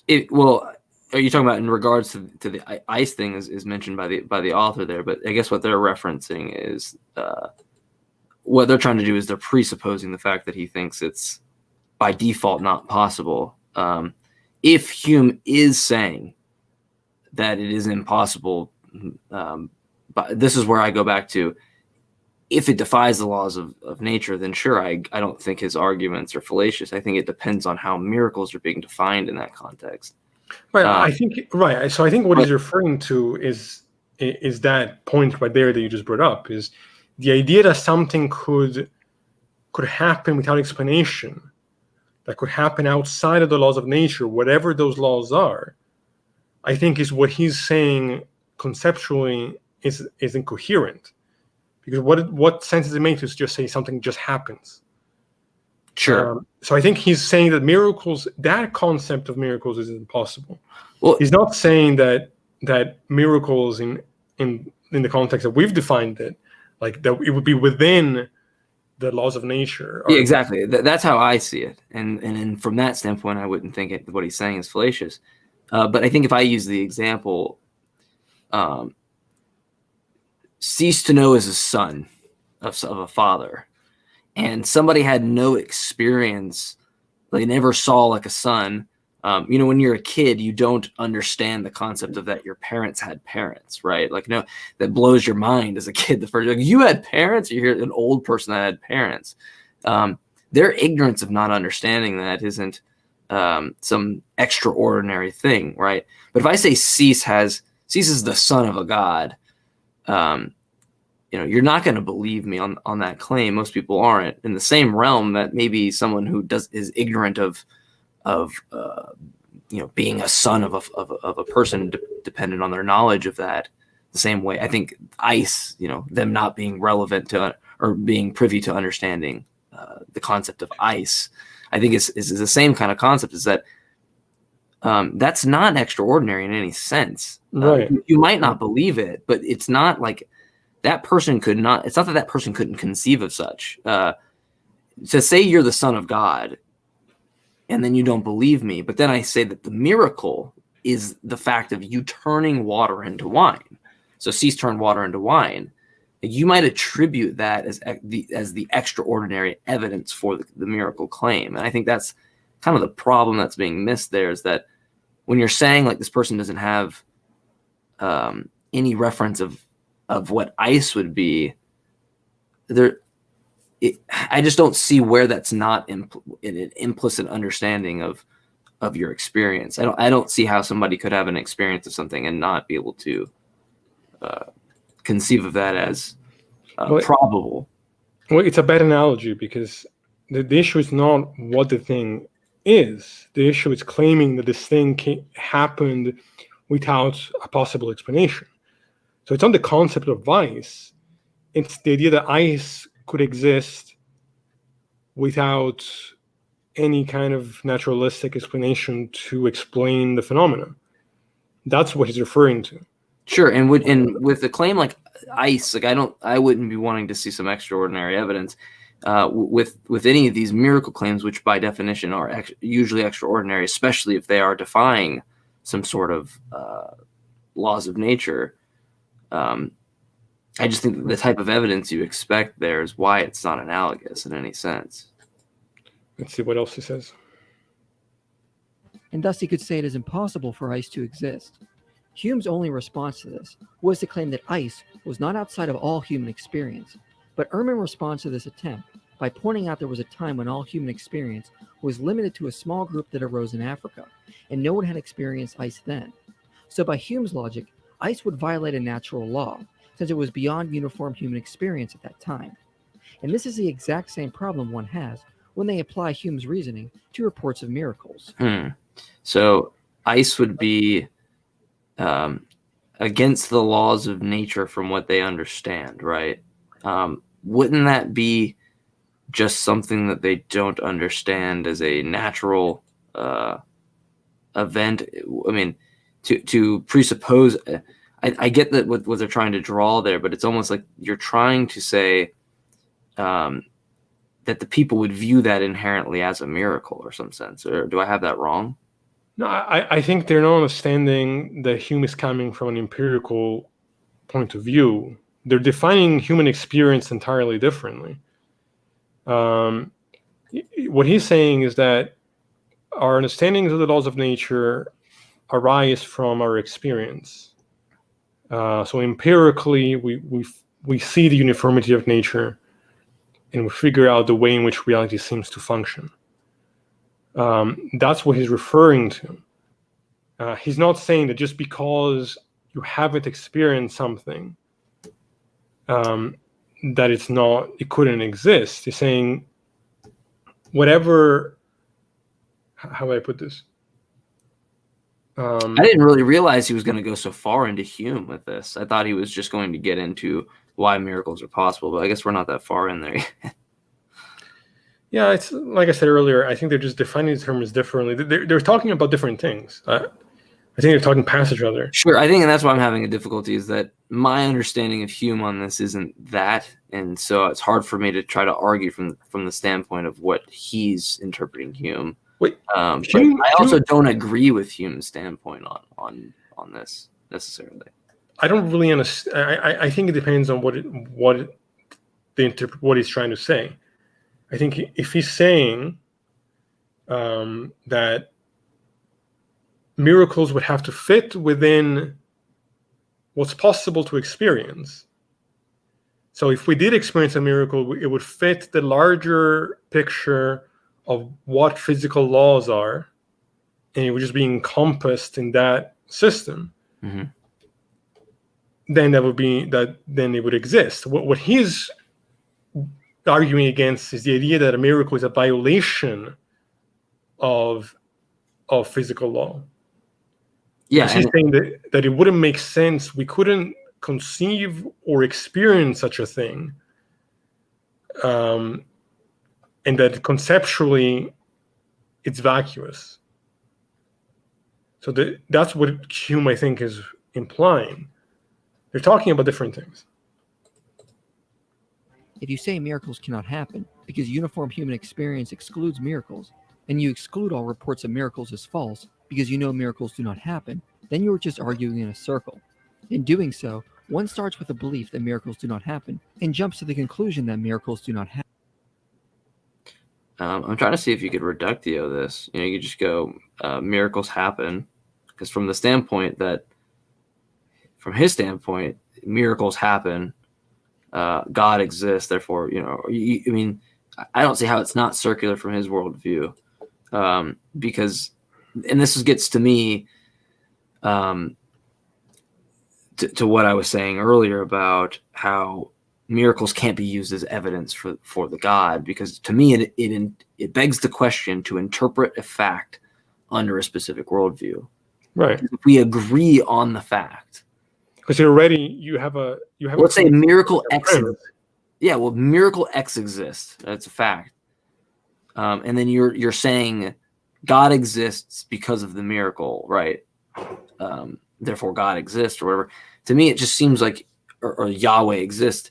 Speaker 1: you talking about in regards to the ice thing is mentioned by the author there, but I guess what they're referencing is what they're trying to do is they're presupposing the fact that he thinks it's by default not possible. If Hume is saying that it is impossible, but this is where I go back to, if it defies the laws of nature, then sure, I don't think his arguments are fallacious. I think it depends on how miracles are being defined in that context.
Speaker 2: Right. I think right. So I think what he's referring to is that point right there that you just brought up, is the idea that something could happen without explanation, that could happen outside of the laws of nature, whatever those laws are. I think is what he's saying conceptually is incoherent. Because what sense does it make to just say something just happens?
Speaker 1: Sure.
Speaker 2: So I think he's saying that miracles, that concept of miracles is impossible.
Speaker 1: Well,
Speaker 2: he's not saying that miracles in the context that we've defined it, like that it would be within the laws of nature.
Speaker 1: Yeah, exactly. That's how I see it. And from that standpoint, I wouldn't think what he's saying is fallacious. But I think if I use the example, cease to know as a son of a father, and somebody had no experience, they never saw like a son, When you're a kid, you don't understand the concept of that your parents had parents, right? Like, no, that blows your mind as a kid. The first, like, you had parents. You hear an old person that had parents. Their ignorance of not understanding that isn't some extraordinary thing, right? But if I say Cease is the son of a god, you're not going to believe me on that claim. Most people aren't. In the same realm that maybe someone who is ignorant of being a son of a person dependent on their knowledge of that. The same way, I think ice, them not being relevant to or being privy to understanding the concept of ice, I think is the same kind of concept. Is that that's not extraordinary in any sense.
Speaker 2: Right.
Speaker 1: You might not believe it, but it's not like that person could not. It's not that person couldn't conceive of such. To say you're the son of God, and then you don't believe me, but then I say that the miracle is the fact of you turning water into wine. So Cease turned water into wine. You might attribute that as the extraordinary evidence for the miracle claim. And I think that's kind of the problem that's being missed there, is that when you're saying like this person doesn't have any reference of what ice would be, I just don't see where that's not an implicit understanding of your experience. I don't see how somebody could have an experience of something and not be able to conceive of that as probable.
Speaker 2: Well, it's a bad analogy, because the issue is not what the thing is. The issue is claiming that this thing happened without a possible explanation. So it's not the concept of ice. It's the idea that ice could exist without any kind of naturalistic explanation to explain the phenomenon. That's what he's referring to.
Speaker 1: Sure, and with a claim like ice, like I wouldn't be wanting to see some extraordinary evidence with any of these miracle claims, which by definition are usually extraordinary, especially if they are defying some sort of laws of nature. I just think that the type of evidence you expect there is why it's not analogous in any sense.
Speaker 2: Let's see what else he says.
Speaker 3: And thus he could say it is impossible for ice to exist. Hume's only response to this was to claim that ice was not outside of all human experience, but Ehrman responds to this attempt by pointing out there was a time when all human experience was limited to a small group that arose in Africa, and no one had experienced ice then. So by Hume's logic, ice would violate a natural law, since it was beyond uniform human experience at that time. And this is the exact same problem one has when they apply Hume's reasoning to reports of miracles.
Speaker 1: So ice would be against the laws of nature from what they understand, right? Wouldn't that be just something that they don't understand as a natural event? I mean, to presuppose... I get that what they're trying to draw there, but it's almost like you're trying to say that the people would view that inherently as a miracle or some sense. Or do I have that wrong?
Speaker 2: No, I think they're not understanding that Hume is coming from an empirical point of view. They're defining human experience entirely differently. What he's saying is that our understandings of the laws of nature arise from our experience. So empirically, we see the uniformity of nature, and we figure out the way in which reality seems to function. That's what he's referring to. He's not saying that just because you haven't experienced something, that it couldn't exist. He's saying whatever. How do I put this?
Speaker 1: I didn't really realize he was going to go so far into Hume with this. I thought he was just going to get into why miracles are possible, but I guess we're not that far in there yet.
Speaker 2: Yeah, it's like I said earlier, I think they're just defining the terms differently. They're talking about different things. I think they're talking past each other.
Speaker 1: Sure, I think, and that's why I'm having a difficulty, is that my understanding of Hume on this isn't that, and so it's hard for me to try to argue from the standpoint of what he's interpreting Hume.
Speaker 2: Wait,
Speaker 1: Hume, I also don't agree with Hume's standpoint on this necessarily.
Speaker 2: I don't really understand. I think it depends on what he's trying to say. I think if he's saying that miracles would have to fit within what's possible to experience. So if we did experience a miracle, it would fit the larger picture of what physical laws are, and it would just be encompassed in that system.
Speaker 1: Mm-hmm.
Speaker 2: Then then it would exist. What he's arguing against is the idea that a miracle is a violation of physical law.
Speaker 1: Yeah,
Speaker 2: he's saying that it wouldn't make sense. We couldn't conceive or experience such a thing, and that conceptually it's vacuous. So that's what Hume, I think, is implying. They're talking about different things.
Speaker 3: If you say miracles cannot happen because uniform human experience excludes miracles, and you exclude all reports of miracles as false because you know miracles do not happen, then you are just arguing in a circle. In doing so, one starts with a belief that miracles do not happen and jumps to the conclusion that miracles do not happen.
Speaker 1: I'm trying to see if you could reductio this. You could just go, miracles happen, because from his standpoint, miracles happen. God exists, therefore, I don't see how it's not circular from his worldview, because, and this gets to me, to what I was saying earlier about how miracles can't be used as evidence for the God, because to me it begs the question to interpret a fact under a specific worldview.
Speaker 2: Right.
Speaker 1: If we agree on the fact,
Speaker 2: because you have
Speaker 1: let's say miracle X exists. Yeah, well, miracle X exists. That's a fact. And then you're saying God exists because of the miracle, right? Therefore God exists, or whatever. To me, it just seems like, or Yahweh exists.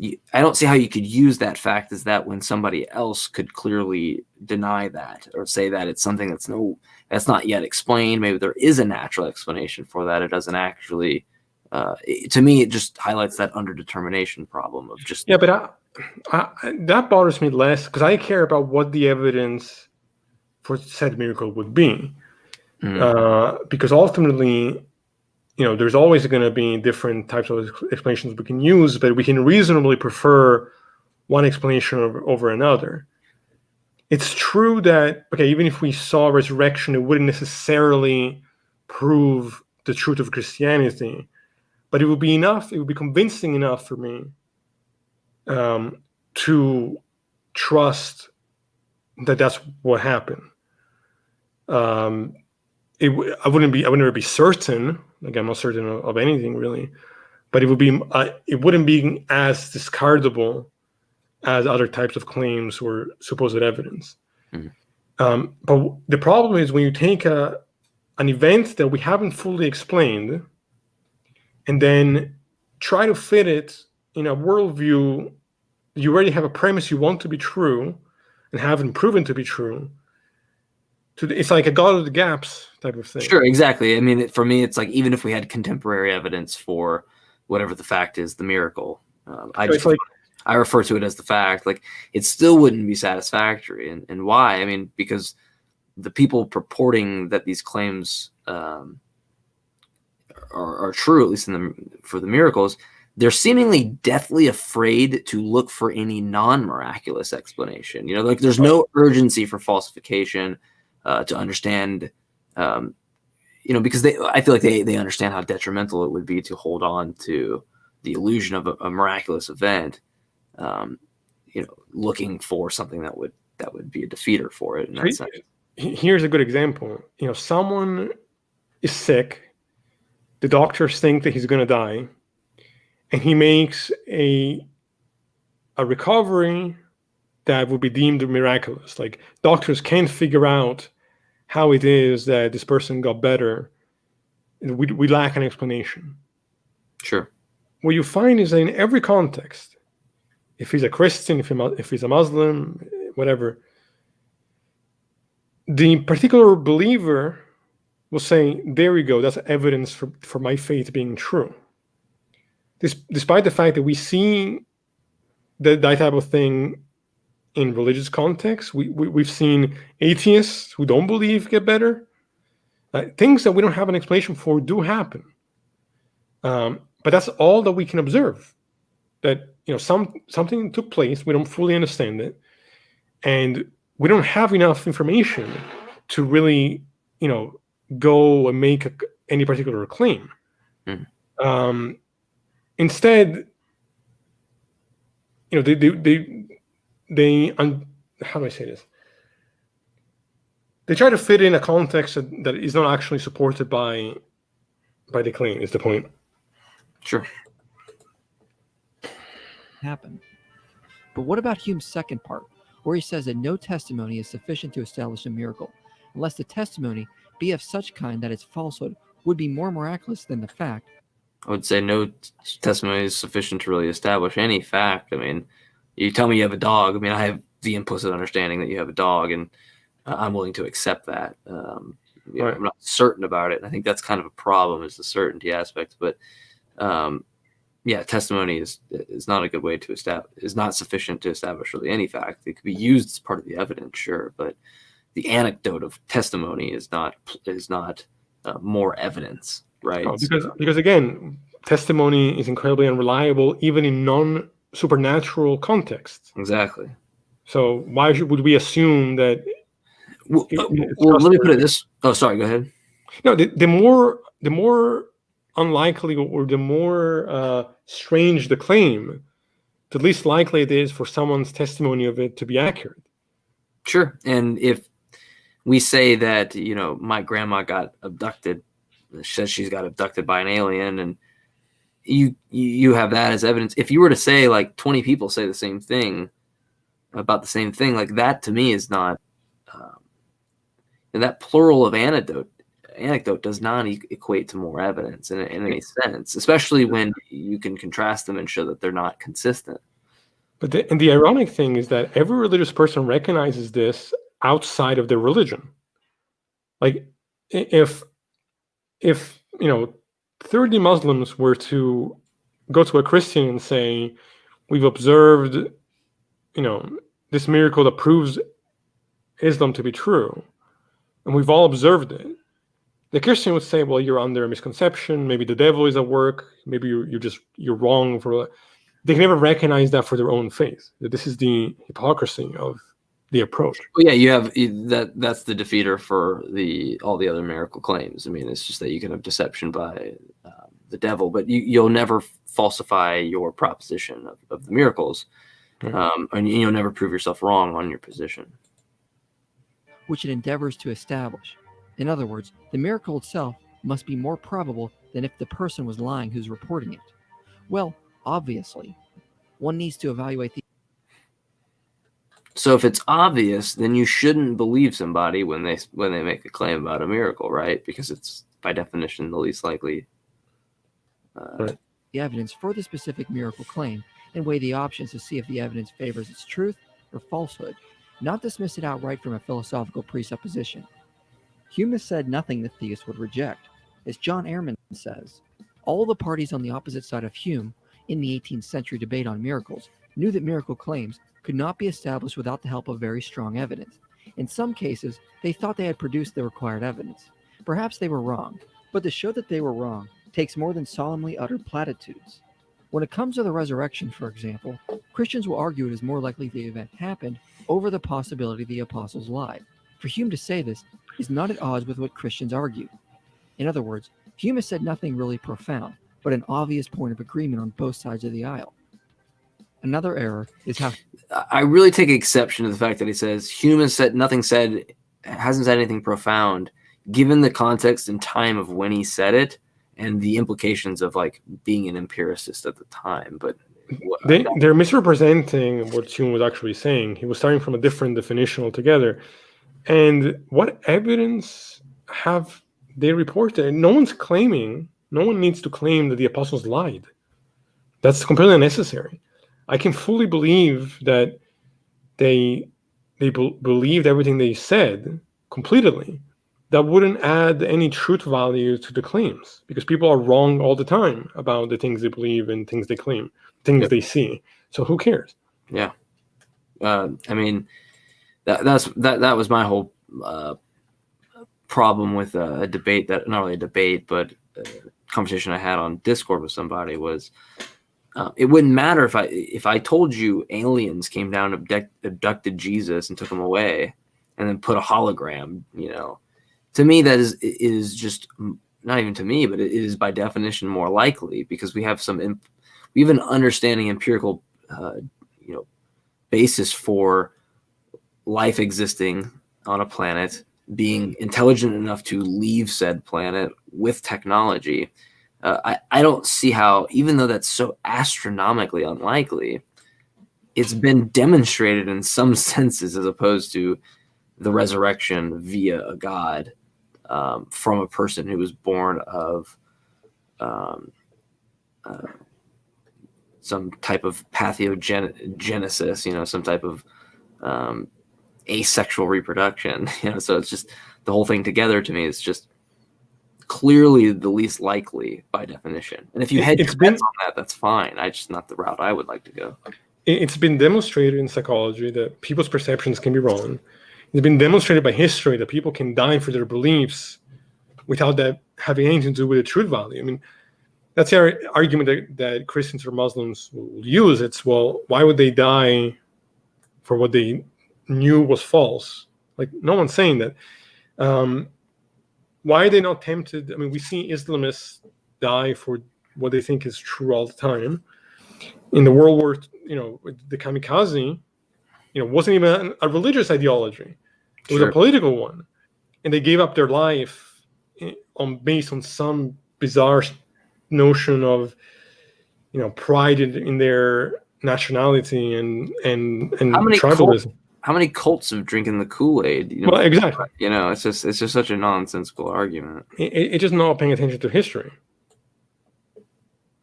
Speaker 1: I don't see how you could use that fact as that when somebody else could clearly deny that, or say that it's something that's not yet explained. Maybe there is a natural explanation for that. It doesn't actually. To me, it just highlights that underdetermination problem of just.
Speaker 2: Yeah, but that bothers me less, because I care about what the evidence for said miracle would be. Because ultimately, there's always going to be different types of explanations we can use, but we can reasonably prefer one explanation over another. It's true that, even if we saw resurrection, it wouldn't necessarily prove the truth of Christianity, but it would be enough, it would be convincing enough for me to trust that that's what happened. I wouldn't be certain. Like, I'm not certain of anything really, but it wouldn't be as discardable as other types of claims or supposed evidence. But the problem is when you take an event that we haven't fully explained and then try to fit it in a worldview, you already have a premise you want to be true and haven't proven to be true. It's like a God of the gaps type of thing.
Speaker 1: Sure, exactly. I mean, for me, it's like, even if we had contemporary evidence for whatever the fact is, the miracle, I refer to it as the fact. Like, it still wouldn't be satisfactory. And why? I mean, because the people purporting that these claims are true, at least for the miracles, they're seemingly deathly afraid to look for any non-miraculous explanation. Like, there's no urgency for falsification. To understand, because I feel like they understand how detrimental it would be to hold on to the illusion of a miraculous event, looking for something that would be a defeater for it in that sense.
Speaker 2: Here's a good example. Someone is sick, the doctors think that he's going to die, and he makes a recovery that would be deemed miraculous. Like, doctors can't figure out how it is that this person got better. We lack an explanation.
Speaker 1: Sure.
Speaker 2: What you find is that in every context, if he's a Christian, if he's a Muslim, whatever, the particular believer will say, there we go, that's evidence for my faith being true. Despite the fact that we see that type of thing in religious context, we've seen atheists who don't believe get better, Things that we don't have an explanation for do happen. But that's all that we can observe. That something took place, we don't fully understand it, and we don't have enough information to really go and make any particular claim. Instead, they how do I say this? They try to fit in a context that is not actually supported by the claim. Is the point?
Speaker 1: Sure.
Speaker 3: Happen. But what about Hume's second part, where he says that no testimony is sufficient to establish a miracle, unless the testimony be of such kind that its falsehood would be more miraculous than the fact?
Speaker 1: I would say no testimony is sufficient to really establish any fact. I mean, you tell me you have a dog. I mean, I have the implicit understanding that you have a dog, and I'm willing to accept that.
Speaker 2: Right.
Speaker 1: I'm not certain about it. And I think that's kind of a problem, is the certainty aspect. But testimony is not a good way to establish, is not sufficient to establish really any fact. It could be used as part of the evidence, sure, but the anecdote of testimony is not more evidence, right?
Speaker 2: Oh, because again, testimony is incredibly unreliable, even in non-supernatural contexts.
Speaker 1: Exactly.
Speaker 2: So why would we assume that?
Speaker 1: Well, let me put it this. Oh, sorry. Go ahead.
Speaker 2: No, the more unlikely or the more strange the claim, the least likely it is for someone's testimony of it to be accurate.
Speaker 1: Sure. And if we say that, my grandma got abducted, says she's got abducted by an alien, and you have that as evidence. If you were to say like 20 people say the same thing about the same thing, like that to me is not, and that plural of anecdote does not equate to more evidence in any sense, especially when you can contrast them and show that they're not consistent.
Speaker 2: But the ironic thing is that every religious person recognizes this outside of their religion. Like if 30 Muslims were to go to a Christian and say, we've observed this miracle that proves Islam to be true, and we've all observed it, the Christian would say, well, you're under a misconception, maybe the devil is at work, maybe you're wrong for. They can never recognize that for their own faith. This is the hypocrisy of the approach.
Speaker 1: Well, yeah, you have that's the defeater for all the other miracle claims. I mean, it's just that you can have deception by the devil, but you'll never falsify your proposition of the miracles, and you'll never prove yourself wrong on your position,
Speaker 3: which it endeavors to establish. In other words, the miracle itself must be more probable than if the person was lying who's reporting it. Well, obviously, one needs to evaluate the.
Speaker 1: So if it's obvious, then you shouldn't believe somebody when they make a claim about a miracle, right? Because it's by definition the least likely.
Speaker 3: The evidence for the specific miracle claim and weigh the options to see if the evidence favors its truth or falsehood, not dismiss it outright from a philosophical presupposition. Hume has said nothing the theist would reject. As John Ehrman says, all the parties on the opposite side of Hume in the 18th century debate on miracles knew that miracle claims could not be established without the help of very strong evidence. In some cases, they thought they had produced the required evidence. Perhaps they were wrong, but to show that they were wrong takes more than solemnly uttered platitudes. When it comes to the resurrection, for example, Christians will argue it is more likely the event happened over the possibility the apostles lied. For Hume to say this is not at odds with what Christians argue. In other words, Hume has said nothing really profound, but an obvious point of agreement on both sides of the aisle. Another error is how
Speaker 1: I really take exception to the fact that he says Hume has said hasn't said anything profound, given the context and time of when he said it and the implications of like being an empiricist at the time. But
Speaker 2: they're misrepresenting what Hume was actually saying. He was starting from a different definition altogether. And what evidence have they reported? No one needs to claim that the apostles lied. That's completely unnecessary. I can fully believe that they believed everything they said completely. That wouldn't add any truth value to the claims, because people are wrong all the time about the things they believe and things they claim, things they see. So who cares?
Speaker 1: Yeah. I mean, that was my whole problem with a debate that, not really a debate, but a conversation I had on Discord with somebody was, it wouldn't matter if I told you aliens came down, abducted Jesus and took him away, and then put a hologram. To me, that is just, not even to me, but it is by definition more likely, because we have an understanding, empirical, basis for life existing on a planet, being intelligent enough to leave said planet with technology. I don't see how, even though that's so astronomically unlikely, it's been demonstrated in some senses, as opposed to the resurrection via a god, from a person who was born of some type of pathogenesis, some type of asexual reproduction. So it's just, the whole thing together to me is just clearly the least likely by definition. And if you hedge your bets on that, that's fine. I just, not the route I would like to go.
Speaker 2: It's been demonstrated in psychology that people's perceptions can be wrong. It's been demonstrated by history that people can die for their beliefs without that having anything to do with the truth value. I mean, that's the argument that Christians or Muslims will use. It's, well, why would they die for what they knew was false? Like, no one's saying that. Why are they not tempted? I mean, we see Islamists die for what they think is true all the time. In the World War, the kamikaze, wasn't even a religious ideology. It was a political one. And they gave up their life based on some bizarre notion of, pride in their nationality and tribalism.
Speaker 1: How many cults of drinking the Kool-Aid?
Speaker 2: Well, exactly.
Speaker 1: It's just such a nonsensical argument.
Speaker 2: It's just not paying attention to history.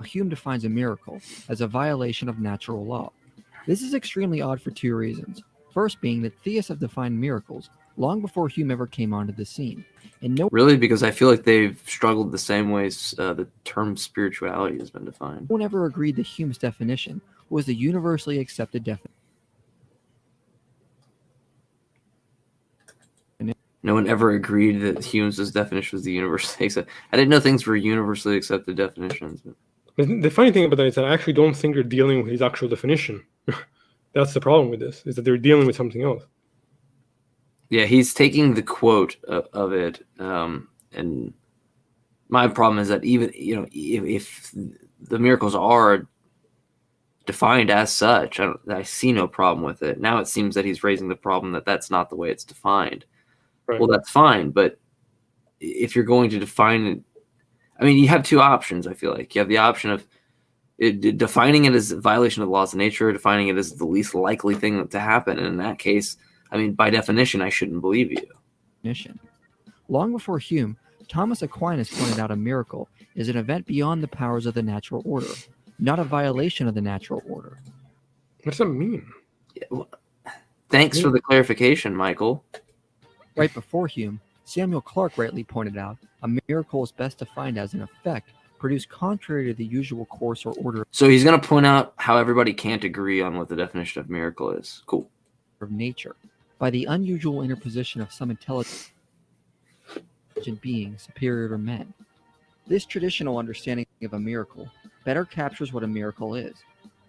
Speaker 3: Hume defines a miracle as a violation of natural law. This is extremely odd for two reasons. First being that theists have defined miracles long before Hume ever came onto the scene.
Speaker 1: Really? Because I feel like they've struggled the same ways the term spirituality has been defined.
Speaker 3: No one ever agreed that Hume's definition was the universally accepted definition.
Speaker 1: No one ever agreed that Hume's definition was the universally accepted. I didn't know things were universally accepted definitions.
Speaker 2: The funny thing about that is that I actually don't think they're dealing with his actual definition. That's the problem with this, is that they're dealing with something else.
Speaker 1: Yeah, he's taking the quote of it, and my problem is that even if the miracles are defined as such, I see no problem with it. Now it seems that he's raising the problem that that's not the way it's defined. Right. Well, that's fine, but if you're going to define it, I mean, you have two options. I feel like you have the option of defining it as a violation of the laws of nature, defining it as the least likely thing to happen. And in that case, I mean, by definition, I shouldn't believe you.
Speaker 3: Long before Hume, Thomas Aquinas pointed out a miracle is an event beyond the powers of the natural order, not a violation of the natural order.
Speaker 2: What does that mean?
Speaker 1: Yeah, well, thanks for the clarification, Michael.
Speaker 3: Right before Hume, Samuel Clarke rightly pointed out a miracle is best defined as an effect produced contrary to the usual course or order.
Speaker 1: So he's going to point out how everybody can't agree on what the definition of miracle is. Cool.
Speaker 3: Of nature, by the unusual interposition of some intelligent being superior to men. This traditional understanding of a miracle better captures what a miracle is,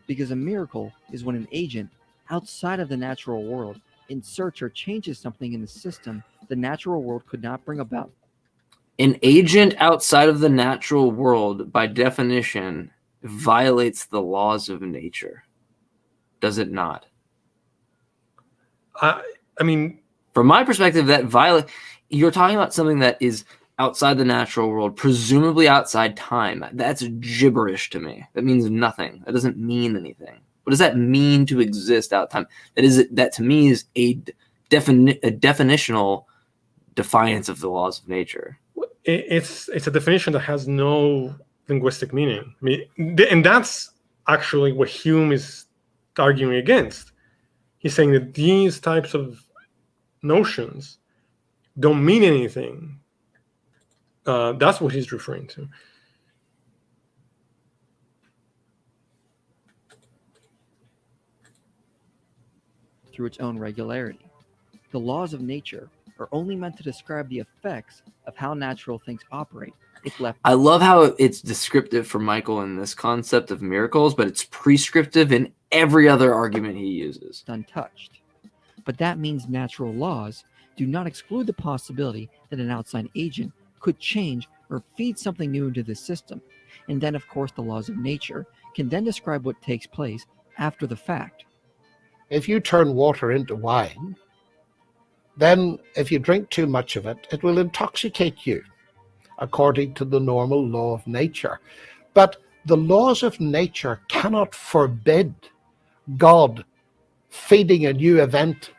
Speaker 3: because a miracle is when an agent outside of the natural world inserts or changes something in the system the natural world could not bring about.
Speaker 1: An agent outside of the natural world, by definition, violates the laws of nature. Does it not?
Speaker 2: I mean,
Speaker 1: from my perspective, you're talking about something that is outside the natural world, presumably outside time. That's gibberish to me. That means nothing. That doesn't mean anything. What does that mean to exist out time? That to me is a definitional defiance of the laws of nature.
Speaker 2: It's a definition that has no linguistic meaning. I mean, and that's actually what Hume is arguing against. He's saying that these types of notions don't mean anything. That's what he's referring to.
Speaker 3: Through its own regularity. The laws of nature are only meant to describe the effects of how natural things operate if left.
Speaker 1: I love how it's descriptive for Michael in this concept of miracles, but it's prescriptive in every other argument he uses.
Speaker 3: Untouched. But that means natural laws do not exclude the possibility that an outside agent could change or feed something new into the system. And then, of course, the laws of nature can then describe what takes place after the fact.
Speaker 5: If you turn water into wine, then if you drink too much of it, it will intoxicate you, according to the normal law of nature. But the laws of nature cannot forbid God feeding a new event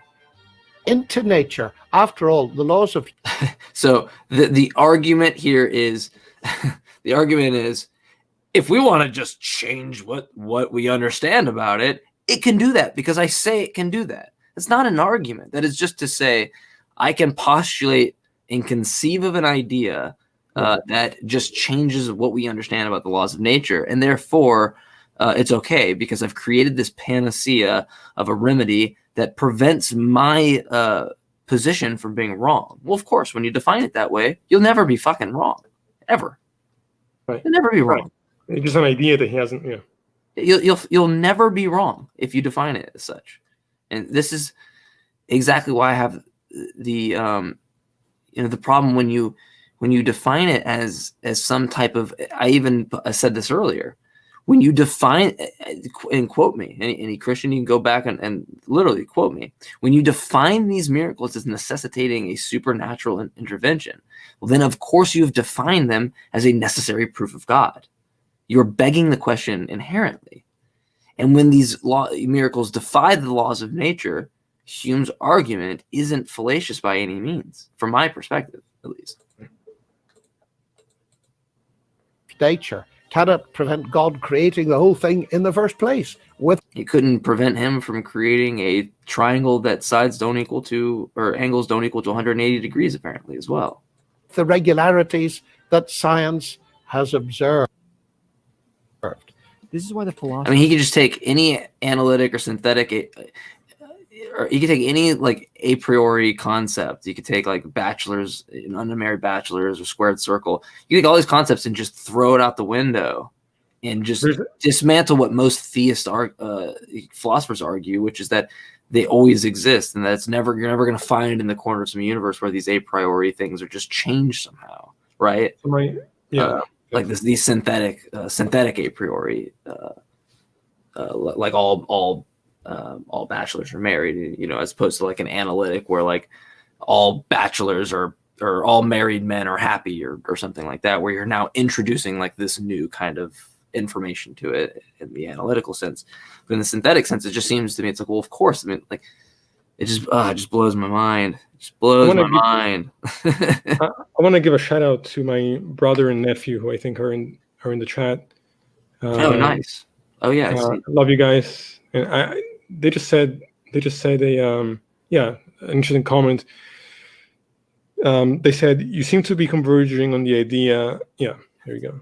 Speaker 5: into nature. After all, the laws of...
Speaker 1: So the argument here is, the argument is, if we want to just change what we understand about it, it can do that because I say it can do that. It's not an argument. That is just to say, I can postulate and conceive of an idea that just changes what we understand about the laws of nature. And therefore, it's okay because I've created this panacea of a remedy that prevents my position from being wrong. Well, of course, when you define it that way, you'll never be fucking wrong. Ever.
Speaker 2: Right.
Speaker 1: You'll never be wrong.
Speaker 2: Right. It's just an idea that he hasn't,
Speaker 1: You'll never be wrong if you define it as such. And this is exactly why I have the the problem when you define it as some type of, I said this earlier, when you define, and quote me, any Christian, you can go back and literally quote me, when you define these miracles as necessitating a supernatural intervention, well, then of course you've defined them as a necessary proof of God. You're begging the question inherently. And when these miracles defy the laws of nature, Hume's argument isn't fallacious by any means, from my perspective, at least.
Speaker 5: Nature cannot prevent God creating the whole thing in the first place.
Speaker 1: It couldn't prevent him from creating a triangle that sides don't equal to, or angles don't equal to 180 degrees, apparently, as well.
Speaker 5: The regularities that science has observed.
Speaker 3: This is why the philosophy...
Speaker 1: I mean, he could just take any analytic or synthetic, or he could take any like a priori concept. You could take like bachelors, unmarried bachelors, or squared circle. You take all these concepts and just throw it out the window, and just dismantle what most theist philosophers argue, which is that they always exist, and that's you're never going to find in the corner of some universe where these a priori things are just changed somehow, right? Like these synthetic a priori, like all bachelors are married, as opposed to like an analytic where like all bachelors or all married men are happy or something like that, where you're now introducing like this new kind of information to it in the analytical sense. But in the synthetic sense, it just seems to me, it's like, well, of course, I mean, like it just blows my mind. It just blows my mind.
Speaker 2: I want to give a shout out to my brother and nephew, who I think are in the chat.
Speaker 1: Oh, nice. Oh yeah.
Speaker 2: Love you guys. And they just said an interesting comment. They said, you seem to be converging on the idea. Yeah, there you go.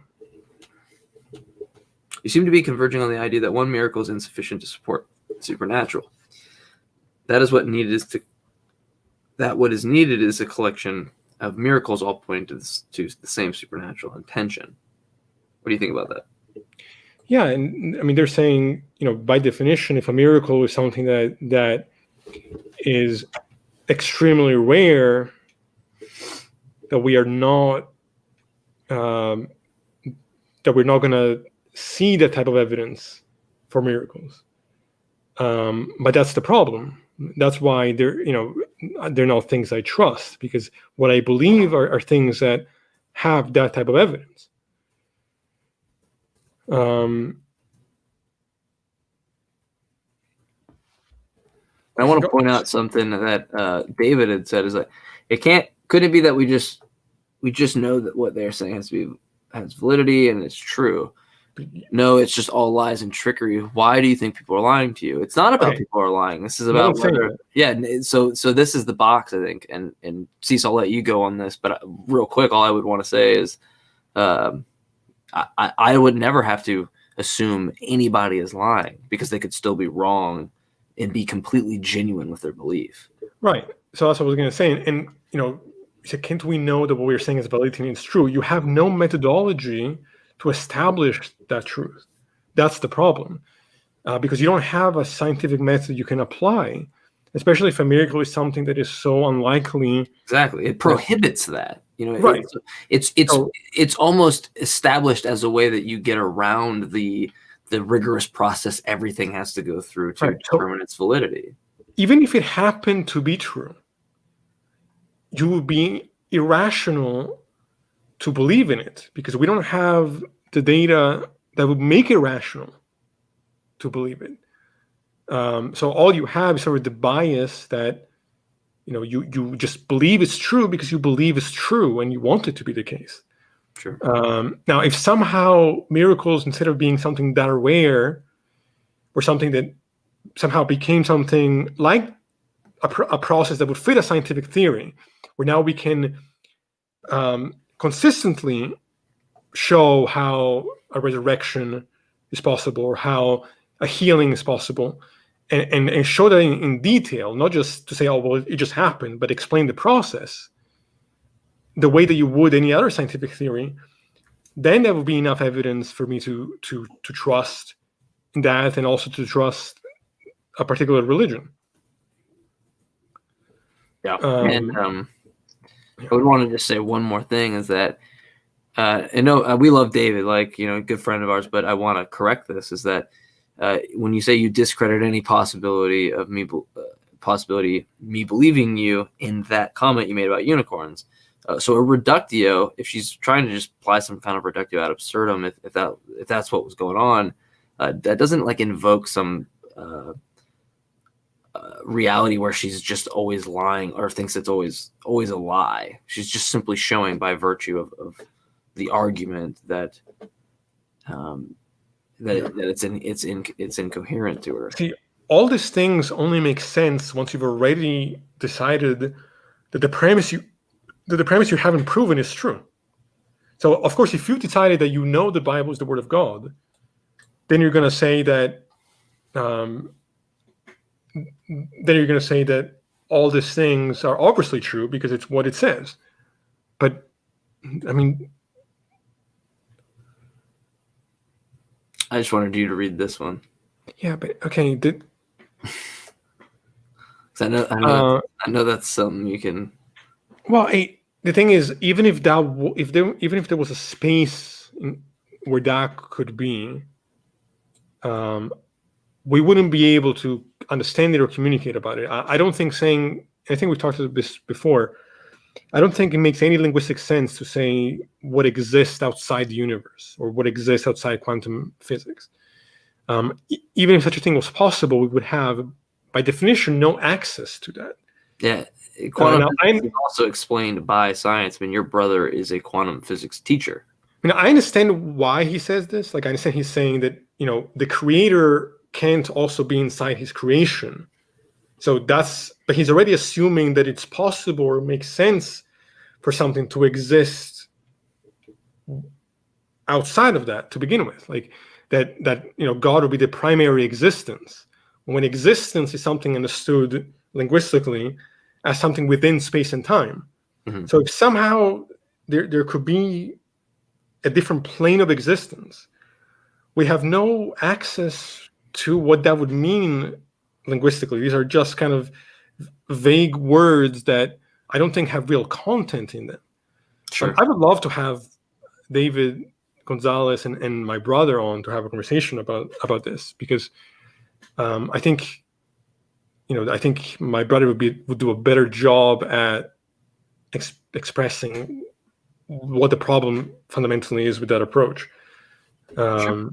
Speaker 1: You seem to be converging on the idea that one miracle is insufficient to support supernatural. That is what is needed is a collection of miracles all pointing to the same supernatural intention. What do you think about that?
Speaker 2: Yeah, and I mean, they're saying, by definition, if a miracle is something that is extremely rare, that we're not going to see that type of evidence for miracles. But that's the problem. That's why they're not things I trust, because what I believe are things that have that type of evidence.
Speaker 1: I want to point out something that David had said, is that could it be that we just know that what they're saying has validity and it's true? No, it's just all lies and trickery. Why do you think people are lying to you? It's not about people are lying. This is about whether, So this is the box, I think. And Cease, I'll let you go on this, but real quick, all I would want to say is, I would never have to assume anybody is lying, because they could still be wrong and be completely genuine with their belief.
Speaker 2: Right. So that's what I was going to say. And so can't we know that what we're saying is valid and it's true? You have no methodology to establish that truth. That's the problem. Because you don't have a scientific method you can apply, especially if a miracle is something that is so unlikely.
Speaker 1: Exactly. It prohibits that.
Speaker 2: Right.
Speaker 1: It's almost established as a way that you get around the rigorous process everything has to go through to determine its validity.
Speaker 2: Even if it happened to be true, you would be irrational to believe in it because we don't have the data that would make it rational to believe it. So all you have is sort of the bias that you just believe it's true because you believe it's true and you want it to be the case.
Speaker 1: Sure.
Speaker 2: Now, if somehow miracles, instead of being something that are rare, or something that somehow became something like a process that would fit a scientific theory, where now we can consistently show how a resurrection is possible or how a healing is possible, and show that in detail, not just to say, oh, well, it just happened, but explain the process the way that you would any other scientific theory, then there would be enough evidence for me to trust in that and also to trust a particular religion.
Speaker 1: Yeah. I would want to just say one more thing is that we love David, good friend of ours, but I want to correct this, is that when you say you discredit any possibility of me believing you in that comment you made about unicorns. So a reductio, if she's trying to just apply some kind of reductio ad absurdum, if that's what was going on, that doesn't invoke some reality where she's just always lying or thinks it's always a lie. She's just simply showing by virtue of the argument that it's incoherent to her.
Speaker 2: See, all these things only make sense once you've already decided that the premise you haven't proven is true. So, of course, if you decided that the Bible is the Word of God, then you're going to say that. Then you're going to say that all these things are obviously true because it's what it says. But, I mean,
Speaker 1: I just wanted you to read this one.
Speaker 2: Yeah, but okay.
Speaker 1: I know that's something you can.
Speaker 2: Well, the thing is, even if there was a space where that could be, we wouldn't be able to understand it or communicate about it. I don't think saying. I think we've talked about this before. I don't think it makes any linguistic sense to say what exists outside the universe or what exists outside quantum physics. Even if such a thing was possible, we would have, by definition, no access to that.
Speaker 1: Yeah, quantum physics is also explained by science. I mean, your brother is a quantum physics teacher.
Speaker 2: I mean, I understand why he says this. I understand he's saying that the creator can't also be inside his creation. But he's already assuming that it's possible or makes sense for something to exist outside of that to begin with. That God would be the primary existence. When existence is something understood linguistically as something within space and time. Mm-hmm. So if somehow there could be a different plane of existence, we have no access to what that would mean linguistically. These are just kind of vague words that I don't think have real content in them.
Speaker 1: Sure.
Speaker 2: I would love to have David Gonzalez and my brother on to have a conversation about this, because I think my brother would do a better job at expressing what the problem fundamentally is with that approach. Sure.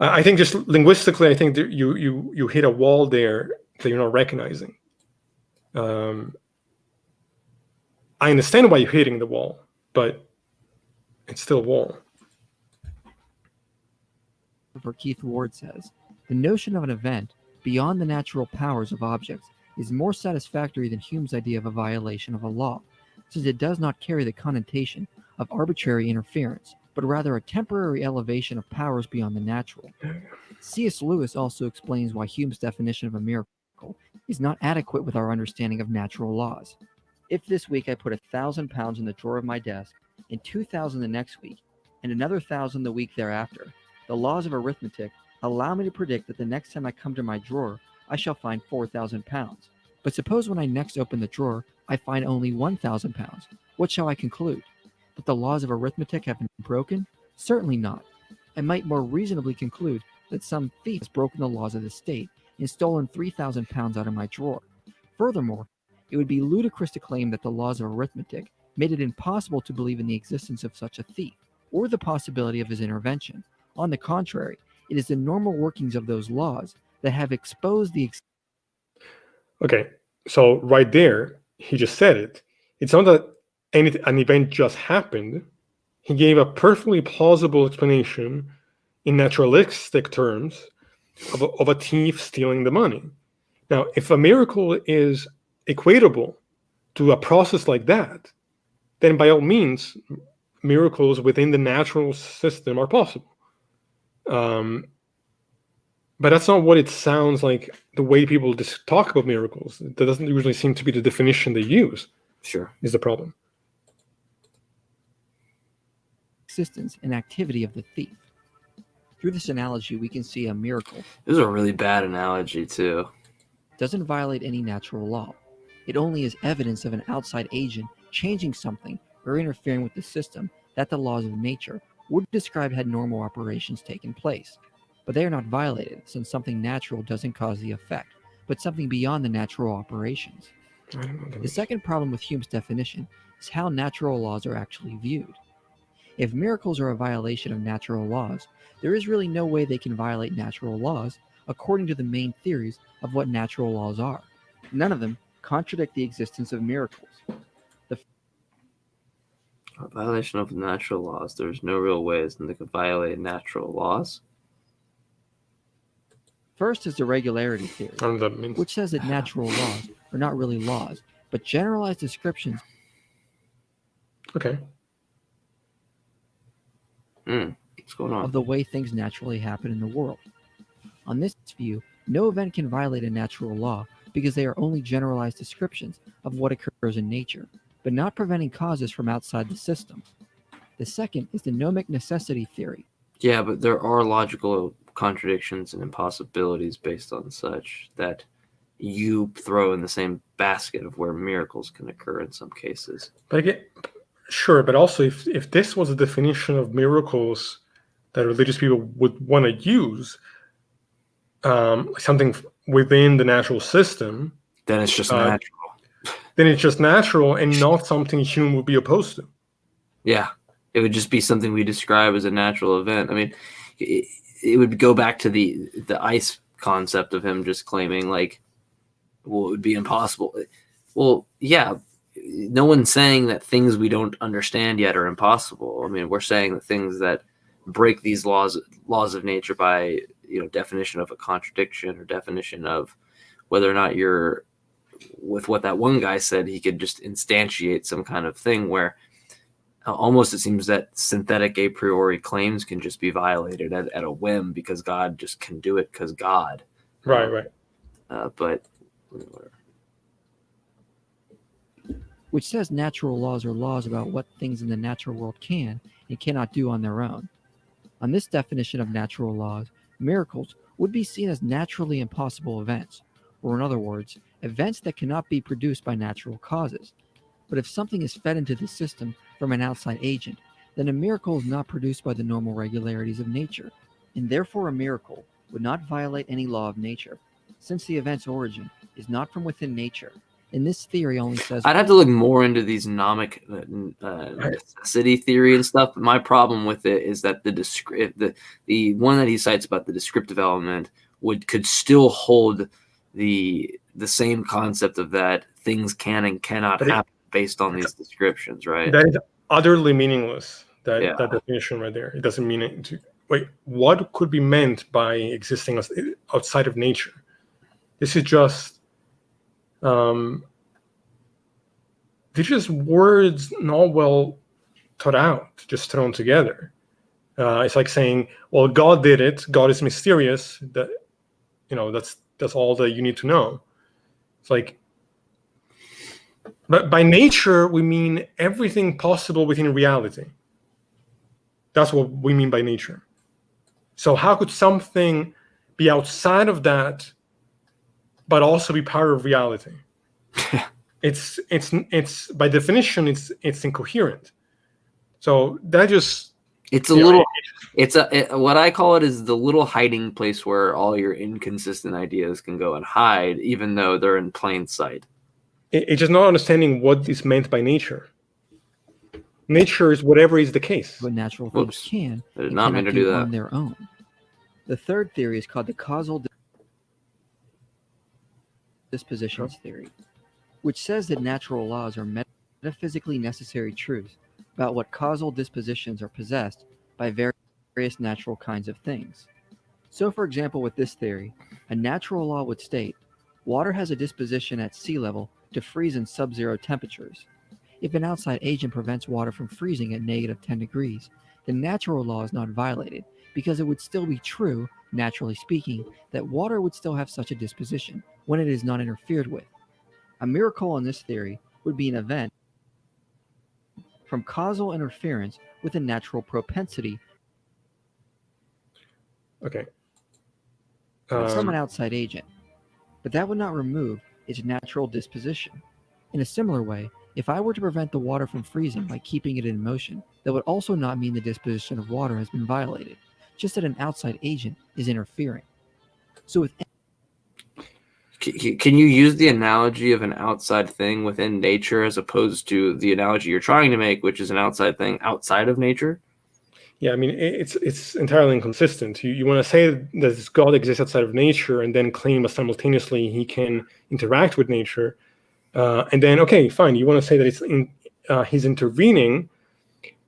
Speaker 2: I think just linguistically, I think that you hit a wall there that you're not recognizing. I understand why you're hitting the wall, but it's still a wall.
Speaker 3: Keith Ward says, the notion of an event beyond the natural powers of objects is more satisfactory than Hume's idea of a violation of a law, since it does not carry the connotation of arbitrary interference, but rather a temporary elevation of powers beyond the natural. C.S. Lewis also explains why Hume's definition of a miracle is not adequate with our understanding of natural laws. If this week I put 1,000 pounds in the drawer of my desk, and 2,000 the next week, and another 1,000 the week thereafter, the laws of arithmetic allow me to predict that the next time I come to my drawer, I shall find 4,000 pounds. But suppose when I next open the drawer, I find only 1,000 pounds. What shall I conclude? That the laws of arithmetic have been broken? Certainly not. I might more reasonably conclude that some thief has broken the laws of the state and stolen 3,000 pounds out of my drawer. Furthermore, it would be ludicrous to claim that the laws of arithmetic made it impossible to believe in the existence of such a thief, or the possibility of his intervention. On the contrary, it is the normal workings of those laws that have exposed the...
Speaker 2: Okay, so right there, he just said it. It's not that an event just happened. He gave a perfectly plausible explanation in naturalistic terms of a thief stealing the money. Now, if a miracle is equatable to a process like that, then by all means, miracles within the natural system are possible. But that's not what it sounds like, the way people just talk about miracles. That doesn't usually seem to be the definition they use.
Speaker 1: Sure.
Speaker 2: Is the problem.
Speaker 3: Existence and activity of the thief. Through this analogy, we can see a miracle.
Speaker 1: This is a really bad analogy, too.
Speaker 3: Doesn't violate any natural law. It only is evidence of an outside agent changing something or interfering with the system that the laws of nature would describe had normal operations taken place. But they are not violated, since something natural doesn't cause the effect, but something beyond the natural operations. The second problem with Hume's definition is how natural laws are actually viewed. If miracles are a violation of natural laws, there is really no way they can violate natural laws according to the main theories of what natural laws are. None of them contradict the existence of miracles.
Speaker 1: A violation of natural laws. There's no real ways that they could violate natural laws.
Speaker 3: First is the regularity theory, which says that natural laws are not really laws, but generalized descriptions.
Speaker 2: Okay.
Speaker 1: What's going on?
Speaker 3: Of the way things naturally happen in the world. On this view, no event can violate a natural law because they are only generalized descriptions of what occurs in nature, but not preventing causes from outside the system. The second is the gnomic necessity theory.
Speaker 1: Yeah, but there are logical contradictions and impossibilities based on such that you throw in the same basket of where miracles can occur in some cases.
Speaker 2: But again, sure, but also if this was a definition of miracles that religious people would want to use, something within the natural system,
Speaker 1: then it's just natural.
Speaker 2: Then it's just natural and not something human would be opposed to.
Speaker 1: Yeah, it would just be something we describe as a natural event. I mean, it would go back to the ice concept of him just claiming like, well, it would be impossible. Well, yeah, no one's saying that things we don't understand yet are impossible. I mean, we're saying that things that break these laws of nature by, definition of a contradiction or definition of whether or not you're with what that one guy said, he could just instantiate some kind of thing where almost it seems that synthetic a priori claims can just be violated at a whim because God just can do it because God.
Speaker 2: Right.
Speaker 1: But whatever.
Speaker 3: Which says natural laws are laws about what things in the natural world can and cannot do on their own. On this definition of natural laws, miracles would be seen as naturally impossible events, or in other words, events that cannot be produced by natural causes. But if something is fed into the system from an outside agent, then a miracle is not produced by the normal regularities of nature, and therefore a miracle would not violate any law of nature, since the event's origin is not from within nature. And this theory only says...
Speaker 1: I'd have to look more into these gnomic necessity theory and stuff, but my problem with it is that the one that he cites about the descriptive element could still hold the same concept of that things can and cannot happen based on these descriptions, right?
Speaker 2: That is utterly meaningless, that definition right there. It doesn't mean it to... Wait, what could be meant by existing outside of nature? This is just... they're just words not well thought out, just thrown together. It's like saying, well, God did it. God is mysterious. That, that's all that you need to know. It's like, but by nature, we mean everything possible within reality. That's what we mean by nature. So how could something be outside of that, but also be part of reality? It's by definition, it's incoherent. So that just,
Speaker 1: it's a little, what I call it is the little hiding place where all your inconsistent ideas can go and hide, even though they're in plain sight.
Speaker 2: It's just not understanding what is meant by nature. Nature is whatever is the case.
Speaker 3: But natural things can
Speaker 1: I did
Speaker 3: and
Speaker 1: not mean
Speaker 3: cannot
Speaker 1: to do
Speaker 3: do
Speaker 1: that.
Speaker 3: on their own. The third theory is called the causal dispositions theory, which says that natural laws are metaphysically necessary truths about what causal dispositions are possessed by various natural kinds of things. So, for example, with this theory, a natural law would state water has a disposition at sea level to freeze in sub-zero temperatures. If an outside agent prevents water from freezing at negative 10 degrees, the natural law is not violated because it would still be true, naturally speaking, that water would still have such a disposition when it is not interfered with. A miracle in this theory would be an event from causal interference with a natural propensity from an outside agent, but that would not remove its natural disposition. In a similar way, if I were to prevent the water from freezing by keeping it in motion, that would also not mean the disposition of water has been violated, just that an outside agent is interfering. So with
Speaker 1: Can you use the analogy of an outside thing within nature as opposed to the analogy you're trying to make, which is an outside thing outside of nature?
Speaker 2: Yeah, I mean, it's entirely inconsistent. You want to say that this God exists outside of nature and then claim that simultaneously he can interact with nature. And then, okay, fine. You want to say that he's intervening.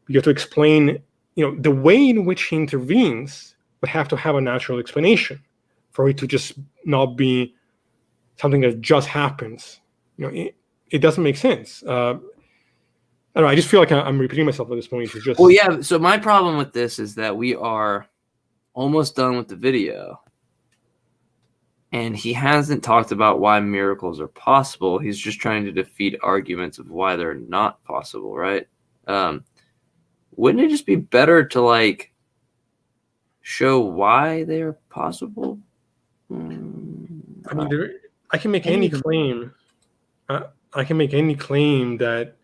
Speaker 2: You have to explain, the way in which he intervenes would have to have a natural explanation for it to just not be something that just happens. It doesn't make sense. I don't know. I just feel like I'm repeating myself at this point. It's just...
Speaker 1: Well, yeah. So my problem with this is that we are almost done with the video, and he hasn't talked about why miracles are possible. He's just trying to defeat arguments of why they're not possible, right? Wouldn't it just be better to show why they're possible?
Speaker 2: I mean, I can make any claim. I can make any claim that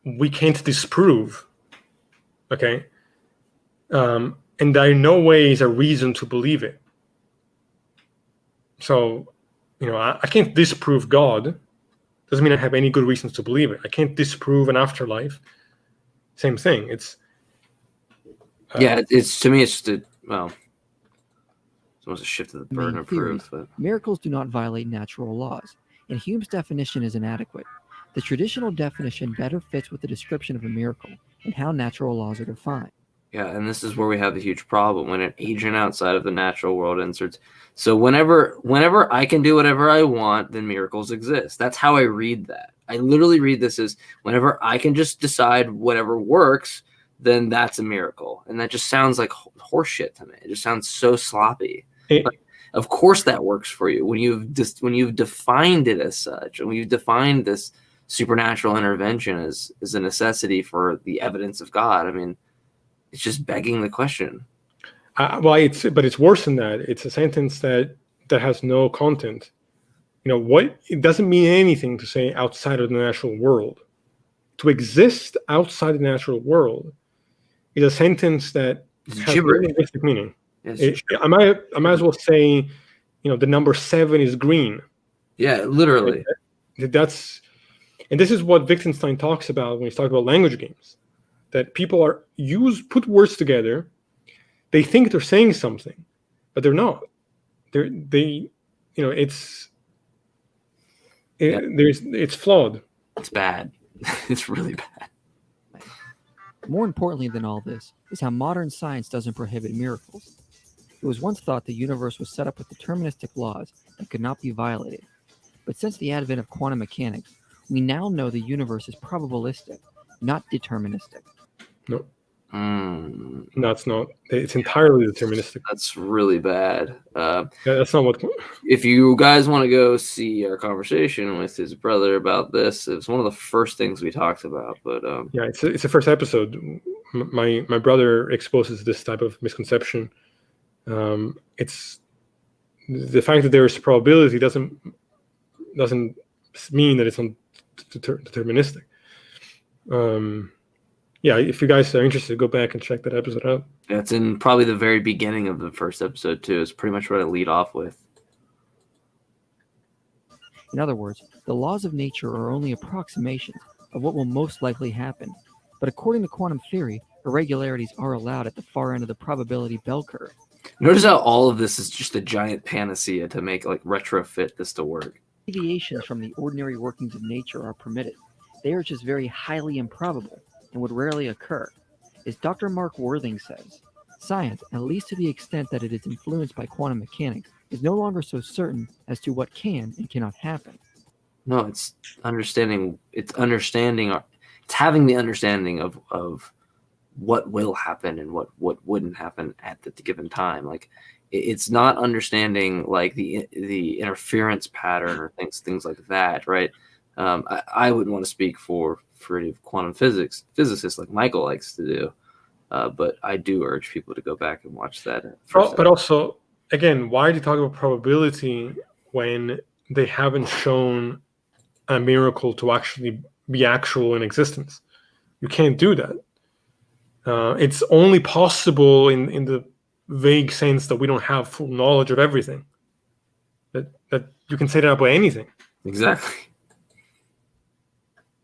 Speaker 2: we can't disprove. Okay, and there in no way is a reason to believe it. So, I can't disprove God. Doesn't mean I have any good reasons to believe it. I can't disprove an afterlife. Same thing. It's
Speaker 1: to me. It's just it's almost a shift of the burden of proof. But
Speaker 3: miracles do not violate natural laws, and Hume's definition is inadequate. The traditional definition better fits with the description of a miracle and how natural laws are defined.
Speaker 1: Yeah, and this is where we have the huge problem when an agent outside of the natural world inserts. So whenever I can do whatever I want, then miracles exist. That's how I read that. I literally read this as whenever I can just decide whatever works, then that's a miracle. And that just sounds like horseshit to me. It just sounds so sloppy. Of course that works for you when you've defined it as such, and when you've defined this supernatural intervention as a necessity for the evidence of God. I mean, it's just begging the question.
Speaker 2: But it's worse than that. It's a sentence that has no content. It doesn't mean anything to say outside of the natural world. To exist outside the natural world is a sentence that has no linguistic meaning. I might as well say, the number 7 is green.
Speaker 1: Yeah, literally.
Speaker 2: And this is what Wittgenstein talks about when he's talking about language games. That people put words together, they think they're saying something, but they're not. It's flawed.
Speaker 1: It's bad. It's really bad.
Speaker 3: More importantly than all this is how modern science doesn't prohibit miracles. It was once thought the universe was set up with deterministic laws that could not be violated. But since the advent of quantum mechanics, we now know the universe is probabilistic, not deterministic.
Speaker 2: No. No, it's not. It's entirely deterministic.
Speaker 1: That's really bad.
Speaker 2: Yeah, that's not what.
Speaker 1: If you guys want to go see our conversation with his brother about this, it was one of the first things we talked about. But
Speaker 2: yeah, it's the first episode. My brother exposes this type of misconception. It's the fact that there is probability doesn't mean that it's deterministic. Yeah, if you guys are interested, go back and check that episode out.
Speaker 1: That's in probably the very beginning of the first episode too. It's pretty much what I lead off with.
Speaker 3: In other words, the laws of nature are only approximations of what will most likely happen. But according to quantum theory, irregularities are allowed at the far end of the probability bell curve.
Speaker 1: Notice how all of this is just a giant panacea to make like retrofit this to work.
Speaker 3: Deviations from the ordinary workings of nature are permitted. They are just very highly improbable and would rarely occur. As Dr. Mark Worthing says, science, at least to the extent that it is influenced by quantum mechanics, is no longer so certain as to what can and cannot happen.
Speaker 1: No, it's understanding. It's having the understanding of what will happen and what wouldn't happen at the given time. Like it's not understanding like the interference pattern or things like that, right? I wouldn't want to speak for any quantum physicists like Michael likes to do, but I do urge people to go back and watch that.
Speaker 2: But also, again, why do you talk about probability when they haven't shown a miracle to actually be actual in existence? You can't do that. It's only possible in the vague sense that we don't have full knowledge of everything. That you can say that about anything.
Speaker 1: Exactly.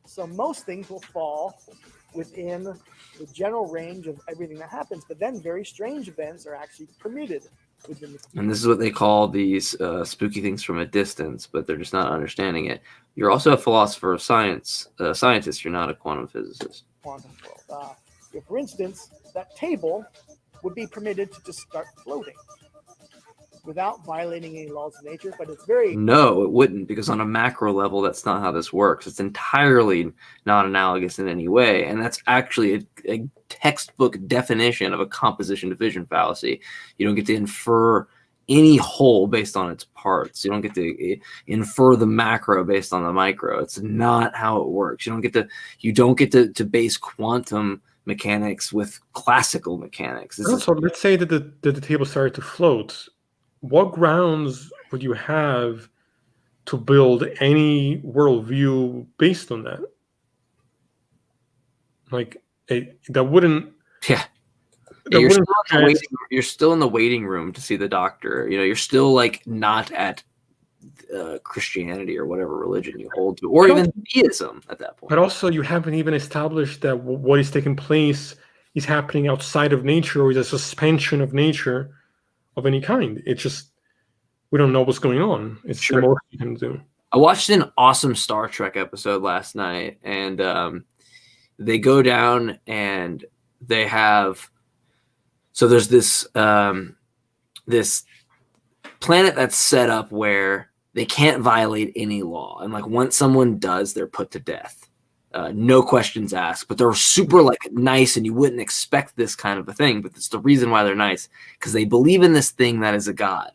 Speaker 4: So most things will fall within the general range of everything that happens, but then very strange events are actually permitted within the.
Speaker 1: And this is what they call these spooky things from a distance, but they're just not understanding it. You're also a philosopher of science, scientist. You're not a quantum physicist.
Speaker 4: Quantum world. For instance, that table would be permitted to just start floating without violating any laws of nature, but it's very...
Speaker 1: No, it wouldn't, because on a macro level, that's not how this works. It's entirely not analogous in any way, and that's actually a textbook definition of a composition division fallacy. You don't get to infer any whole based on its parts. You don't get to infer the macro based on the micro. It's not how it works. You don't get to base quantum mechanics with classical mechanics.
Speaker 2: Also, let's say that the table started to float. What grounds would you have to build any worldview based on that? Like that wouldn't.
Speaker 1: Yeah. You're still in the waiting room to see the doctor. You know, you're still like not at Christianity or whatever religion you hold to, or even theism at that point.
Speaker 2: But also, you haven't even established that what is taking place is happening outside of nature, or is a suspension of nature of any kind. It's just we don't know what's going on. It's sure. The most you can do.
Speaker 1: I watched an awesome Star Trek episode last night, and they go down and they have. So there's this this planet that's set up where they can't violate any law, and like once someone does, they're put to death. No questions asked, but they're super like nice, and you wouldn't expect this kind of a thing. But it's the reason why they're nice, because they believe in this thing that is a god.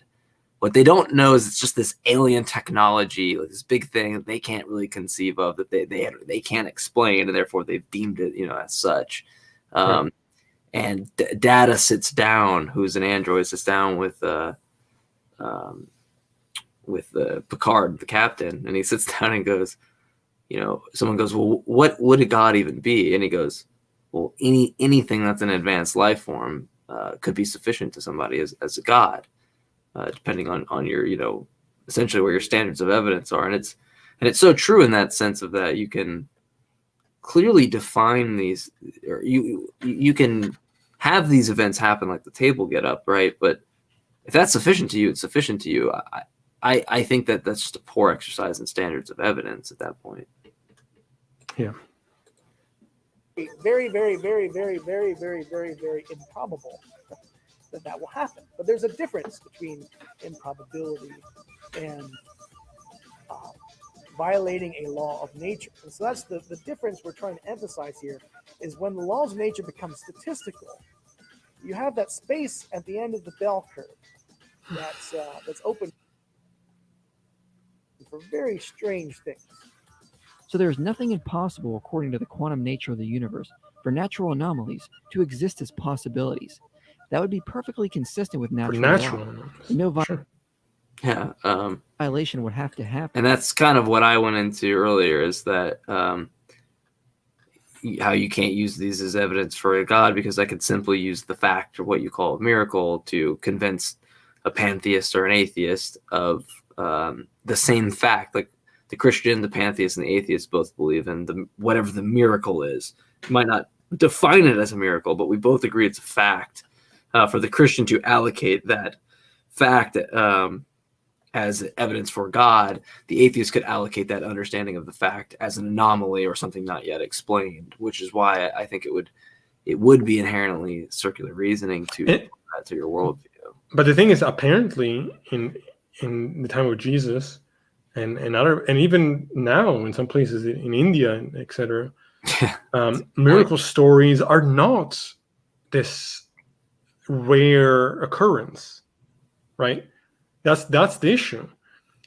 Speaker 1: What they don't know is it's just this alien technology, like this big thing that they can't really conceive of, that they can't explain, and therefore they've deemed it, as such. Right. And Data sits down, who's an android, sits down with Picard, the captain, and he sits down and goes, someone goes, well, what would a god even be? And he goes, well, anything that's an advanced life form could be sufficient to somebody as a god, depending on your, essentially where your standards of evidence are. And it's so true in that sense of that you can clearly define these, or you can have these events happen like the table get up, right? But if that's sufficient to you, it's sufficient to you. I think that's just a poor exercise in standards of evidence at that point.
Speaker 2: Yeah.
Speaker 4: Very, very, very, very, very, very, very, very improbable that will happen. But there's a difference between improbability and violating a law of nature. And so that's the difference we're trying to emphasize here, is when the laws of nature become statistical, you have that space at the end of the bell curve that's open for very strange things.
Speaker 3: So there is nothing impossible according to the quantum nature of the universe for natural anomalies to exist as possibilities. That would be perfectly consistent with natural law. No
Speaker 2: Sure.
Speaker 1: Yeah.
Speaker 3: violation would have to happen.
Speaker 1: And that's kind of what I went into earlier, is that how you can't use these as evidence for a God, because I could simply use the fact, or what you call a miracle, to convince a pantheist or an atheist of the same fact. Like the Christian, the pantheist, and the atheist both believe in whatever the miracle is. You might not define it as a miracle, but we both agree it's a fact. For the Christian to allocate that fact as evidence for God, the atheist could allocate that understanding of the fact as an anomaly or something not yet explained, which is why I think it would be inherently circular reasoning to that to your worldview.
Speaker 2: But the thing is, apparently in the time of Jesus and even now in some places in India, etc., miracle stories are not this rare occurrence, right? That's the issue,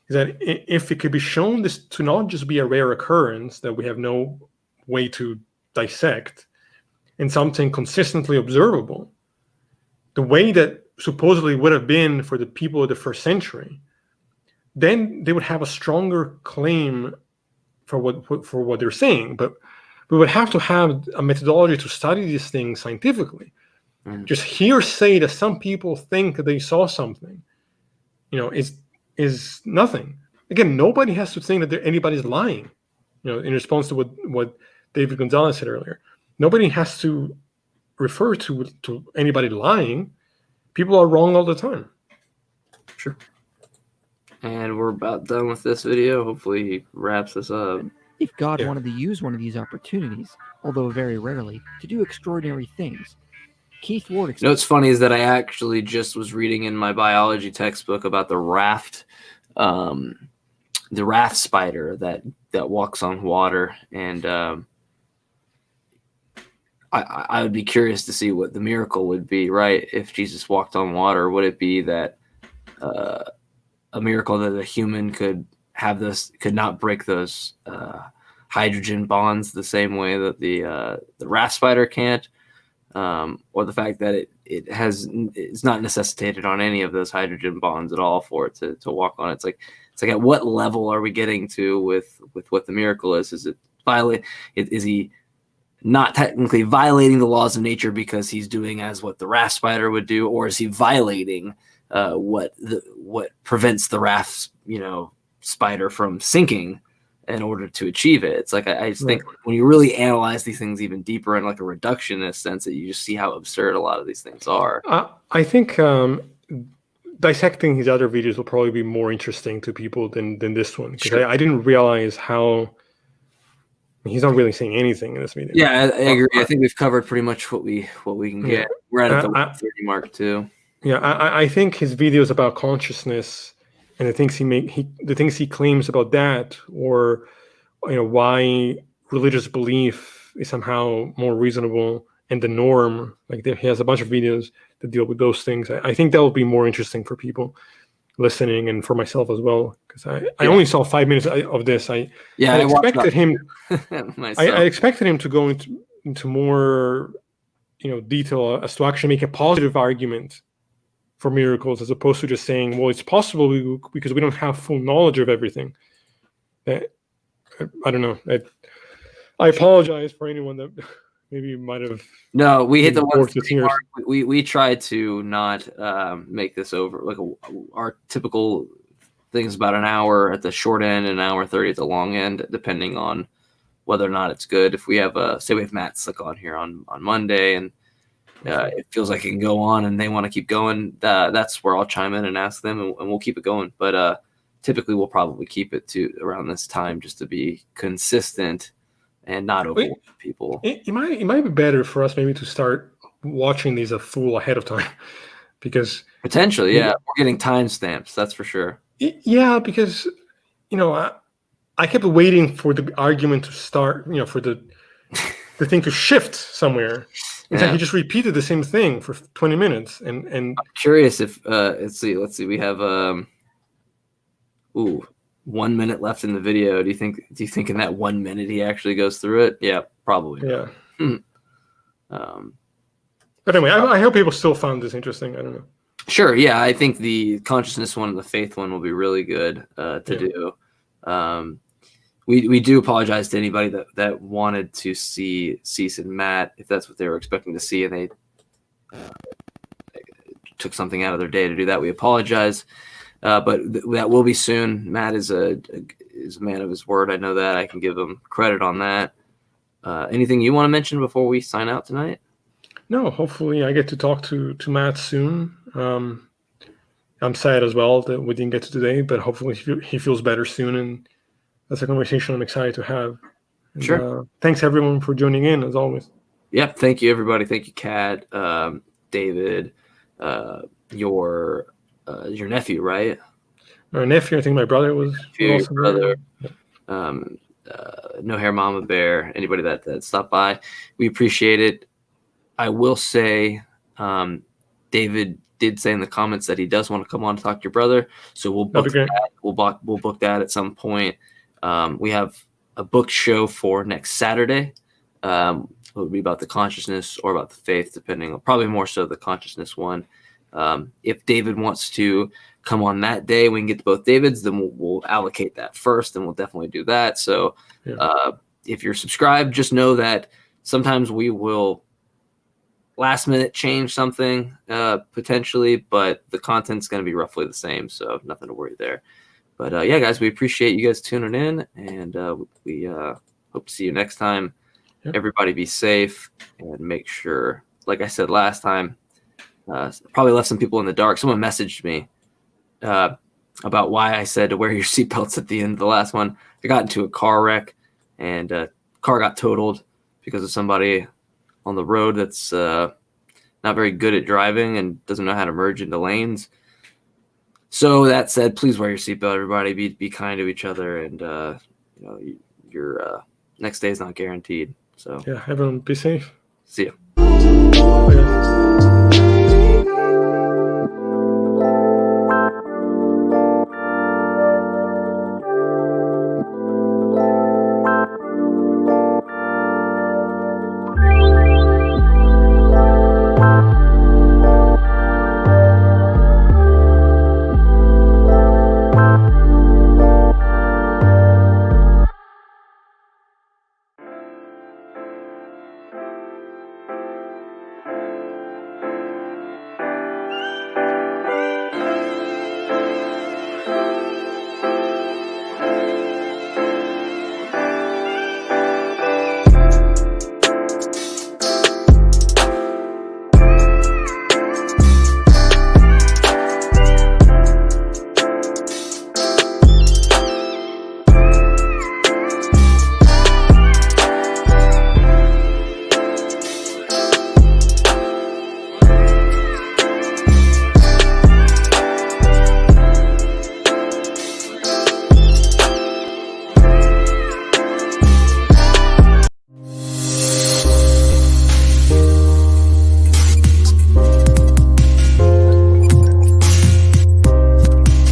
Speaker 2: is that if it could be shown this to not just be a rare occurrence that we have no way to dissect, and something consistently observable, the way that supposedly would have been for the people of the first century, then they would have a stronger claim for what they're saying. But we would have to have a methodology to study these things scientifically. Just hearsay that some people think they saw something, is nothing. Again, nobody has to think that anybody's lying. In response to what David Gonzalez said earlier, nobody has to refer to anybody lying. People are wrong all the time.
Speaker 1: Sure. And we're about done with this video. Hopefully he wraps this up.
Speaker 3: If God wanted to use one of these opportunities, although very rarely, to do extraordinary things, Keith Ward.
Speaker 1: What's funny is that I actually just was reading in my biology textbook about the raft spider that walks on water, and I would be curious to see what the miracle would be, right? If Jesus walked on water, would it be that a miracle that a human could not break those hydrogen bonds the same way that the raft spider can't? Or the fact that it's not necessitated on any of those hydrogen bonds at all for it to walk on. It's like at what level are we getting to with what the miracle is? Is he not technically violating the laws of nature because he's doing as what the raft spider would do, or is he violating what prevents the raft spider from sinking in order to achieve it? It's like I just think when you really analyze these things even deeper in like a reductionist sense, that you just see how absurd a lot of these things are.
Speaker 2: I think dissecting his other videos will probably be more interesting to people than this one, because I didn't realize how he's not really saying anything in this video.
Speaker 1: Yeah, I agree. I think we've covered pretty much what we can get. We're at the 130 mark too.
Speaker 2: Yeah, I think his videos about consciousness and the things he claims about that, or why religious belief is somehow more reasonable and the norm. Like he has a bunch of videos that deal with those things. I think that will be more interesting for people listening, and for myself as well, because I only saw 5 minutes of this. I expected him. I expected him to go into more detail as to actually make a positive argument for miracles, as opposed to just saying, well, it's possible because we don't have full knowledge of everything. I don't know. I apologize for anyone that maybe might have.
Speaker 1: No, we hit the 130 mark. We tried to not make this over. Like our typical thing is about an hour at the short end and an hour 30 at the long end, depending on whether or not it's good. If we have say we have Matt Slick on here on Monday, and it feels like it can go on and they want to keep going, that's where I'll chime in and ask them, and we'll keep it going. But typically we'll probably keep it to around this time, just to be consistent and not overwhelm people.
Speaker 2: It might be better for us maybe to start watching these a full ahead of time, because
Speaker 1: potentially, we're getting timestamps. That's for sure.
Speaker 2: Yeah, because I kept waiting for the argument to start, for the thing to shift somewhere. Instead, he just repeated the same thing for 20 minutes. And
Speaker 1: I'm curious if let's see, we have 1 minute left in the video. Do you think in that 1 minute he actually goes through it? Yeah, probably.
Speaker 2: Yeah.
Speaker 1: But
Speaker 2: anyway, I hope people still found this interesting. I don't know.
Speaker 1: Sure. Yeah, I think the consciousness one and the faith one will be really good to do. We do apologize to anybody that wanted to see Cease and Matt, if that's what they were expecting to see, and they took something out of their day to do that. We apologize, but that will be soon. Matt is a man of his word. I know that. I can give him credit on that. Anything you want to mention before we sign out tonight? No.
Speaker 2: Hopefully, I get to talk to Matt soon. I'm sad as well that we didn't get to today, but hopefully he feels better soon, and that's a conversation I'm excited to have. And,
Speaker 1: sure.
Speaker 2: Thanks everyone for joining in as always.
Speaker 1: Yeah. Thank you everybody. Thank you, Kat, David, your nephew, right?
Speaker 2: Our nephew. I think my brother was.
Speaker 1: Your brother. No Hair Mama Bear. Anybody that stopped by, we appreciate it. I will say, David did say in the comments that he does want to come on to talk to your brother, so we'll book that. We'll book that at some point. We have a book show for next Saturday. It will be about the consciousness or about the faith, depending on, probably more so the consciousness one. If David wants to come on that day, we can get to both Davids, then we'll allocate that first, and we'll definitely do that. So if you're subscribed, just know that sometimes we will last minute change something potentially, but the content's going to be roughly the same, so nothing to worry there. But yeah, guys, we appreciate you guys tuning in, and we hope to see you next time. Everybody be safe, and make sure, like I said last time, probably left some people in the dark. Someone messaged me about why I said to wear your seatbelts at the end of the last one. I got into a car wreck, and car got totaled because of somebody on the road that's not very good at driving and doesn't know how to merge into lanes. So that said, please wear your seatbelt, everybody. Be kind to each other, and your next day is not guaranteed. So
Speaker 2: yeah, everyone be safe.
Speaker 1: See you.
Speaker 2: Bye, guys.